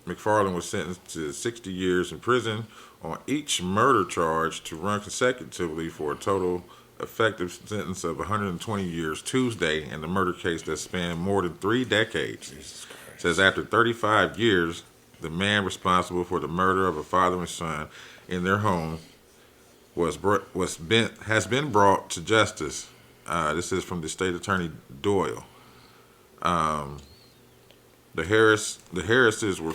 McFarland was sentenced to 60 years in prison on each murder charge to run consecutively for a total effective sentence of 120 years Tuesday in the murder case that spanned more than 3 decades. Jesus Christ. Says after 35 years, the man responsible for the murder of a father and son in their home has been brought to justice. This is from the state attorney Doyle. The Harrises were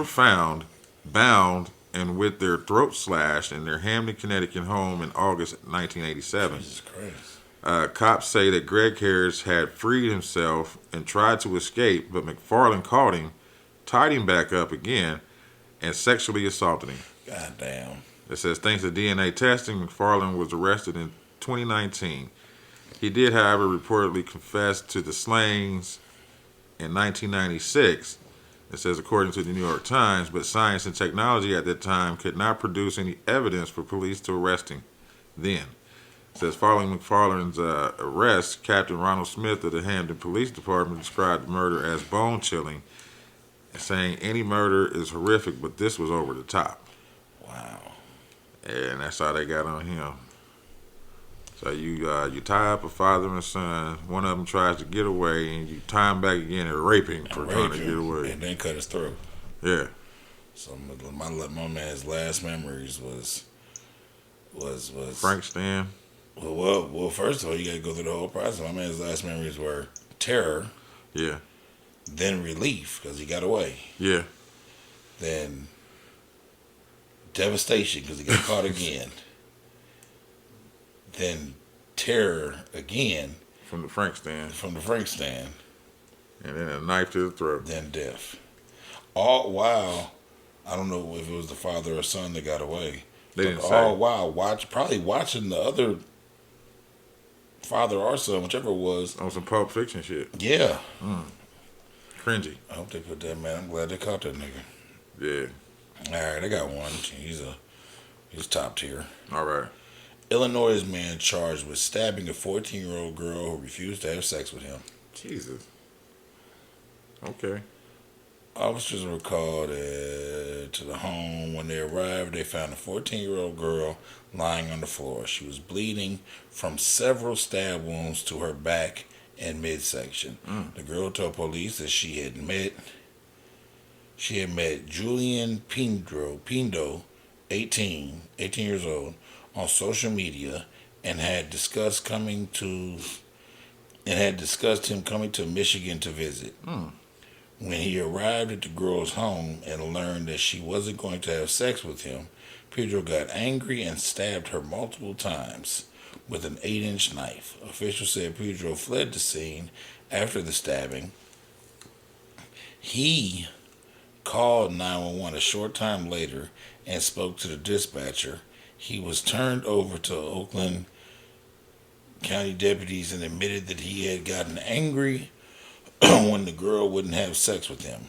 found bound and with their throats slashed in their Hamden, Connecticut home in August 1987. Jesus Christ. Cops say that Greg Harris had freed himself and tried to escape, but McFarland caught him, tied him back up again, and sexually assaulted him. God damn. It says thanks to DNA testing, McFarland was arrested in 2019. He did, however, reportedly confess to the slayings in 1996. It says according to the New York Times, but science and technology at that time could not produce any evidence for police to arrest him then. It says following McFarland's arrest, Captain Ronald Smith of the Hamden Police Department described the murder as bone-chilling, saying any murder is horrific, but this was over the top. Wow. And that's how they got on him. So you tie up a father and son, one of them tries to get away, and you tie him back again and rape him for trying to get away. And then cut his throat. Yeah. So my man's last memories was Frank Stan. Well, first of all, you got to go through the whole process. My man's last memories were terror, Yeah. then relief because he got away, Yeah. then devastation because he got caught again, then terror again From the Frank stand. from the Frank stand, And then a knife to the throat. then death. All while, I don't know if it was the father or son that got away. They didn't But say. all while probably watching the other father or son, whichever it was. On some Pulp Fiction shit. Yeah. Cringy. I hope they put that man. I'm glad they caught that nigga. Yeah. All right, I got one. He's top tier. All right. Illinois man charged with stabbing a 14-year-old girl who refused to have sex with him. Jesus. Okay. Officers were called to the home. When they arrived, they found a 14-year-old girl lying on the floor. She was bleeding from several stab wounds to her back and midsection. The girl told police that she had met Julian Pindo, 18 years old, on social media and had discussed him coming to Michigan to visit. When he arrived at the girl's home and learned that she wasn't going to have sex with him, Pedro got angry and stabbed her multiple times with an 8-inch knife. Officials said Pedro fled the scene after the stabbing. He called 911 a short time later and spoke to the dispatcher. He was turned over to Oakland County deputies and admitted that he had gotten angry when the girl wouldn't have sex with him,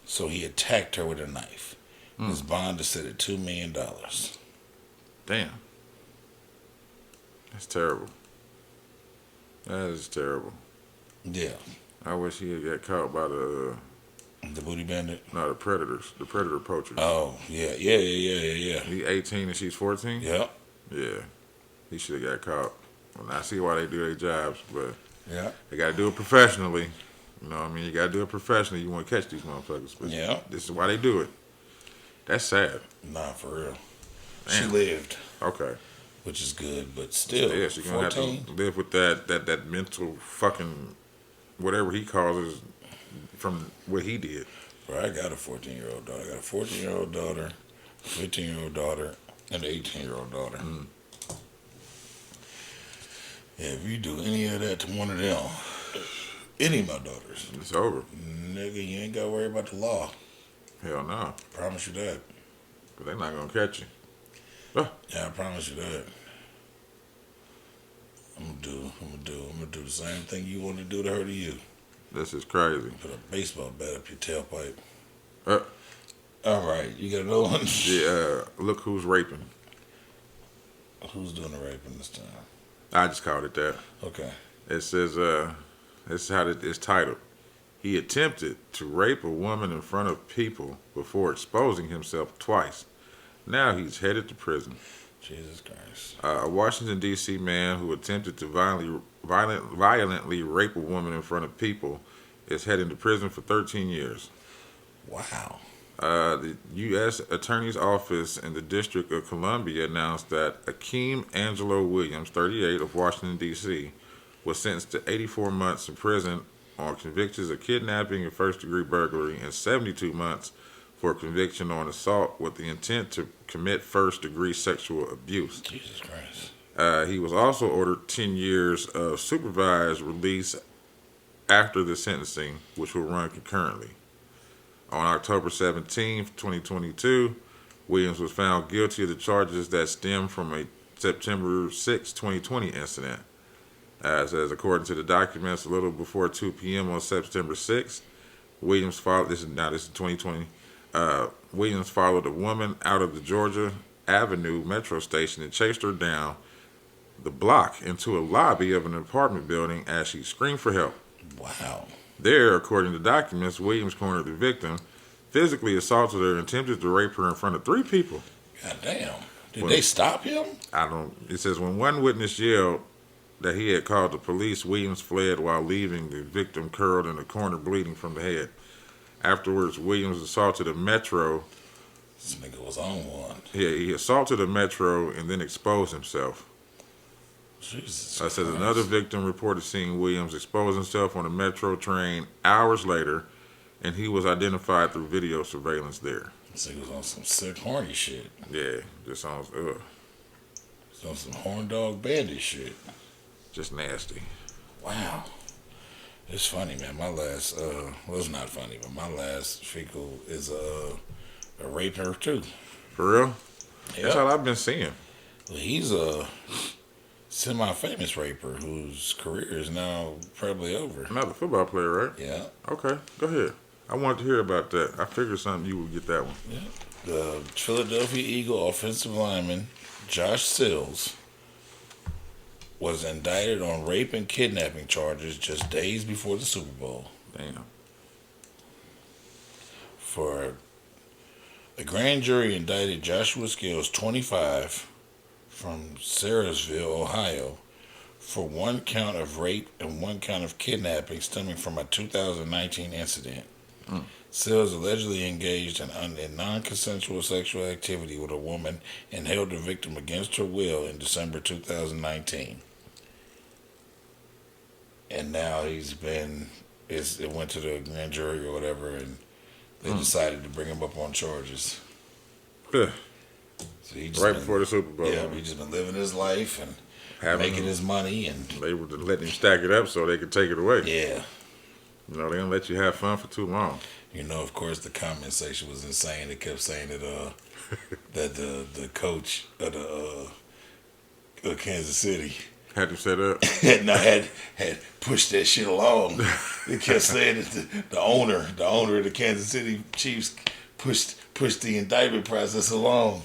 so he attacked her with a knife. His bond is set at $2 million. Damn. That's terrible. That is terrible. Yeah, I wish he had got caught by the booty bandit. the predators, the predator poachers. Oh yeah. He 18 and she's 14. Yeah, Yeah, he should have got caught. And I see why they do their jobs, but yeah, they got to do it professionally. You know what I mean? You got to do it professionally. You want to catch these motherfuckers. But yeah. this is why they do it. That's sad. Nah, for real. Damn. She lived, Okay. which is good, but still, Yeah, she's going to 14. have to live with that mental fucking whatever he calls it from what he did. Bro, I got a 14-year-old daughter. I got a 14-year-old daughter, a 15-year-old daughter, and an 18-year-old daughter. Yeah, if you do any of that to one of them, any of my daughters, It's over. nigga, you ain't got to worry about the law. Hell no. Promise you that. Because they're not going to catch you. Yeah, I promise you that. I'm gonna do the same thing you want to do to her to you. This is crazy. Put a baseball bat up your tailpipe. Uh, All right, you got another one? yeah, look who's raping. Who's doing the raping this time? I just called it that. Okay. It says, this is how it's titled. He attempted to rape a woman in front of people before exposing himself twice. Now he's headed to prison. Jesus Christ. A Washington, D.C. man who attempted to violently rape a woman in front of people is heading to prison for 13 years. Wow. The U.S. Attorney's Office in the District of Columbia announced that Akeem Angelo Williams, 38, of Washington, D.C., was sentenced to 84 months in prison on convictions of kidnapping and first-degree burglary and 72 months for conviction on assault with the intent to commit first-degree sexual abuse. Jesus Christ. He was also ordered 10 years of supervised release after the sentencing, which will run concurrently. On October 17, 2022, Williams was found guilty of the charges that stem from a September 6, 2020 incident. It says, according to the documents, a little before 2 p.m. on September 6th, Williams followed, this is 2020, Williams followed a woman out of the Georgia Avenue metro station and chased her down the block into a lobby of an apartment building as she screamed for help. Wow. There, according to documents, Williams cornered the victim, physically assaulted her, and attempted to rape her in front of 3 people. God damn. Did they stop him? It says when one witness yelled that he had called the police, Williams fled while leaving the victim curled in a corner bleeding from the head. Afterwards, Williams assaulted a Metro. This nigga was on one. Yeah, he assaulted a Metro and then exposed himself. Jesus Says Christ. another victim reported seeing Williams expose himself on a Metro train hours later, and he was identified through video surveillance there. This nigga was on some sick, horny shit. Yeah, this sounds, ugh. On some horn dog bandit shit. Just nasty. Wow. It's funny, man. My last, well, it's not funny, but my last fecal is a raper too. For real? That's all Yeah. I've been seeing. Well, he's a semi-famous raper whose career is now probably over. Another football player, right? Yeah. Okay, go ahead. I wanted to hear about that. I figured something you would get that one. Yeah. The Philadelphia Eagle offensive lineman Josh Sills was indicted on rape and kidnapping charges just days before the Super Bowl. Damn. For the grand jury indicted Joshua Skills, 25, from Sarasville, Ohio, for one count of rape and one count of kidnapping stemming from a 2019 incident. Sills allegedly engaged in non-consensual sexual activity with a woman and held the victim against her will in December 2019. And now it went to the grand jury or whatever, and they decided to bring him up on charges. Ugh. So he just Right been- before the Super Bowl. Yeah, he just been living his life and making his money, and They were letting him stack it up so they could take it away. yeah. You know, they don't let you have fun for too long. You know, of course, the comment section was insane. They kept saying that that the coach of the Kansas City Had to set up. had pushed that shit along. They kept saying that the owner of the Kansas City Chiefs pushed the indictment process along.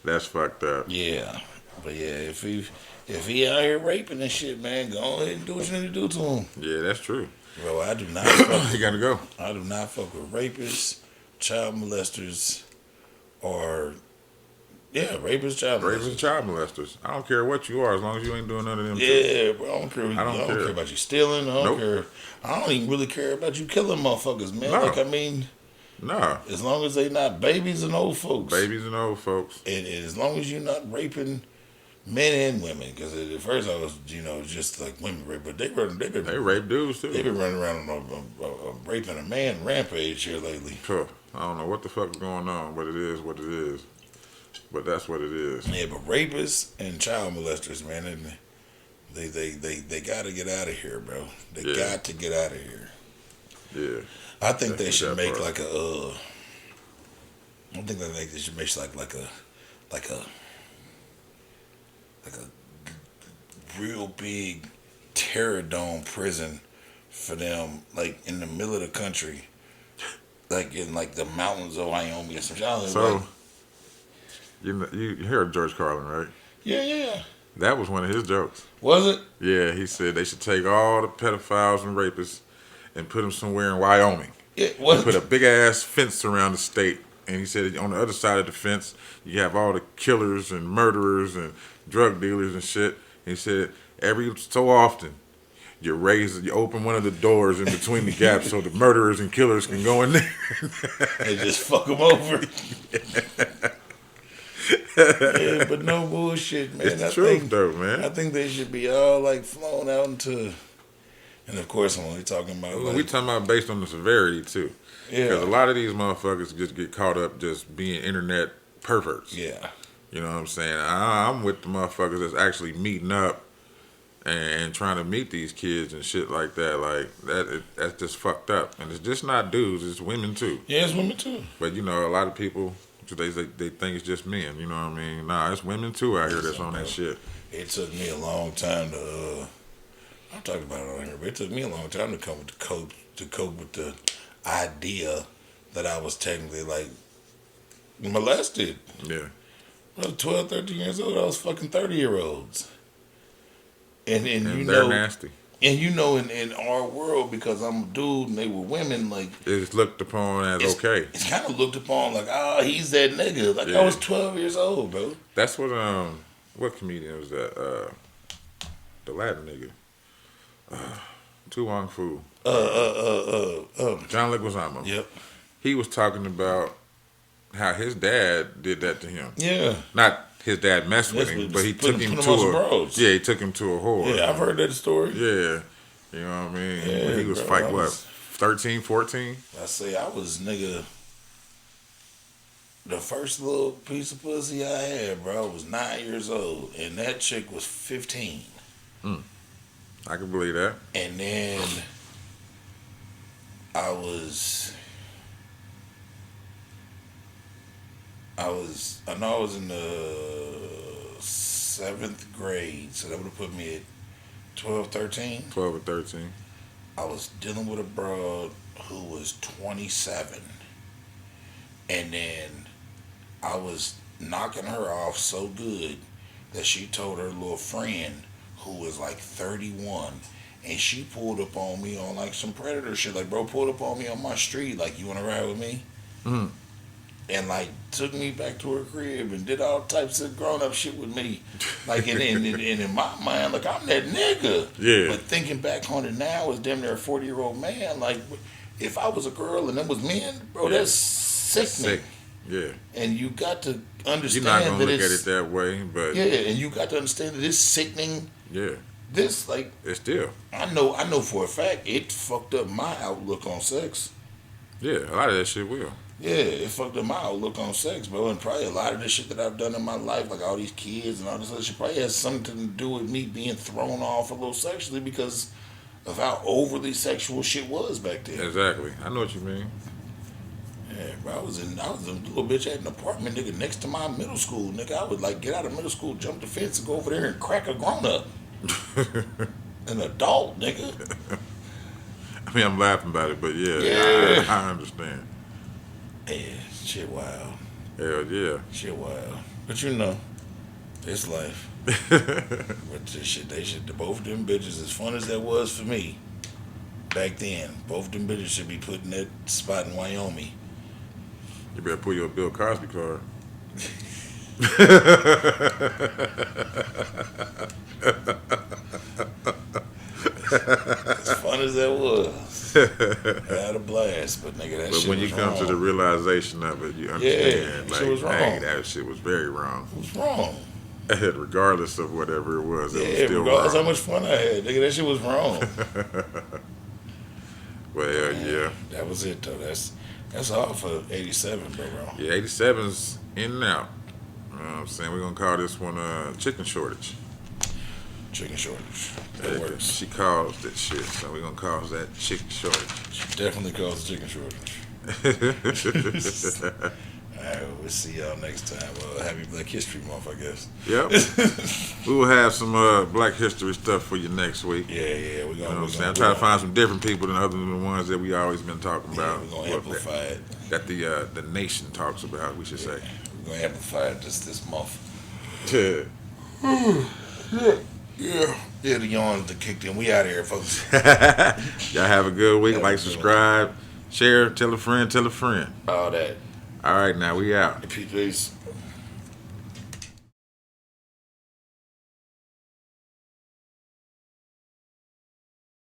That's fucked up. Yeah, but yeah, if he out here raping and shit, man, go ahead and do what you need to do to him. Yeah, that's true. Bro, I do not fuck He got to go. I do not fuck with rapists, child molesters, or rapists, child Rapists molesters. and child molesters. I don't care what you are, as long as you ain't doing none of them. Too. Yeah, bro, I don't care. I don't care. about you stealing. I don't Nope. care. I don't even really care about you killing motherfuckers, man. No. Like, I mean, Nah, as long as they not babies and old folks, babies and old folks. and as long as you're not raping men and women, because at first I was, just like women rape, but they've been They rape dudes they've too. been running around on a raping a man rampage here lately. Huh. I don't know what the fuck is going on, but it is what it is. But that's what it is. Yeah, but rapists and child molesters, man, and they got to get out of here, bro. They Yeah. got to get out of here. Yeah. I think they Definitely should that make part. like a. I think they should make like a real big terror dome prison for them, like in the middle of the country, like in like the mountains of Wyoming or some shit. So, you heard George Carlin, right? yeah. That was one of his jokes. Was it? Yeah, he said they should take all the pedophiles and rapists and put them somewhere in Wyoming. Yeah. Was Put it? a big ass fence around the state. And he said on the other side of the fence, you have all the killers and murderers and drug dealers and shit. And he said every so often, you open one of the doors in between the gaps so the murderers and killers can go in there. And just fuck them over. Yeah, but no bullshit, man. It's the I truth, think, though, man. I think they should be all like flown out into. And of course, I'm only talking about we like, talking about based on the severity too, because a yeah, lot of these motherfuckers just get caught up just being internet perverts. yeah. You know what I'm saying? I'm with the motherfuckers that's actually meeting up and trying to meet these kids and shit like that. Like that's just fucked up. And it's just not dudes; it's women too. Yeah, it's women too. But you know, a lot of people they think it's just men. You know what I mean? Nah, it's women too out here that's on that shit. It took me a long time to. I'm talking about it on here, but it took me a long time to come with to cope with the idea that I was technically like molested. Yeah, I was 12, 13 years old. I was fucking 30-year-olds. And and you they're know, nasty. and you know, in our world, because I'm a dude and they were women, like It's looked upon as okay. it's kind of looked upon like, he's that nigga. Like Yeah. I was 12 years old, bro. That's what comedian was that? The Latin nigga. Tu Wong Fu. John Leguizamo. Yep. He was talking about how his dad did that to him. Yeah. Not his dad messed with him, but he Put took him him to on some a bros. he took him to a whore. Yeah, I've heard that story. Yeah, you know what I mean. Yeah, When he was bro, fight I what was- 13, 14. I say I was nigga the first little piece of pussy I had, bro, was 9 years old, and that chick was 15. I can believe that. And then I was I was in the 7th grade, so that would have put me at 12, 13. 12 or 13. I was dealing with a broad who was 27. And then I was knocking her off so good that she told her little friend who was like 31. And she pulled up on me on like some predator shit. Like, bro, pulled up on me on my street. Like, you want to ride with me? Mm. And like took me back to her crib and did all types of grown up shit with me. Like and in my mind, like I'm that nigga. Yeah. But thinking back on it now as damn near a 40-year-old man, like if I was a girl and them was men, bro, Yeah. that's sickening. Sick. Yeah. And you got to You're understand not gonna that look at it's it that way, but yeah, and you got to understand that it's sickening. yeah, This like it's still. I know for a fact it fucked up my outlook on sex. Yeah, a lot of that shit will. Yeah, it fucked up my outlook on sex, bro. And probably a lot of the shit that I've done in my life, like all these kids and all this other shit, probably has something to do with me being thrown off a little sexually because of how overly sexual shit was back then. Exactly. I know what you mean. Yeah, bro. I was a little bitch at an apartment, nigga, next to my middle school, nigga. I would like get out of middle school, jump the fence, and go over there and crack a grown up, an adult, nigga. I mean, I'm laughing about it, but yeah, Yeah. I understand. Yeah, shit wild, Hell yeah. shit wild. But you know, it's life. But this shit, both of them bitches, as fun as that was for me back then, both of them bitches should be put in that spot in Wyoming. You better pull your Bill Cosby card. As fun as that was, I had a blast. But nigga, that But shit when you was come wrong. to the realization of it, you understand. that Like, shit was dang, wrong. that shit was very wrong. It was wrong. Regardless of whatever it was, it was Yeah, still regardless how wrong. much fun I had, nigga, that shit was wrong. Well, yeah. That was it though. That's all for '87, bro. Yeah, 87's in and out. You know what I'm saying? We're going to call this one chicken shortage. Chicken shortage. That works. She caused that shit, so we're going to call that chicken shortage. Definitely caused a chicken shortage. All right, we'll see y'all next time. Happy Black History Month, I guess. Yep. We will have some Black History stuff for you next week. Yeah, we're You know what I'm gonna. saying? I'm trying to find some different people than other than the ones that we always been talking Yeah, about. we're gonna Or amplify it. that the nation talks about, we should say. We're gonna amplify it this month. Yeah, the yawns that kicked in. We out here, folks. Y'all have a good week. Have a Like, good one. subscribe, share, tell a friend, tell a friend. All that. All right, now we out. Peace.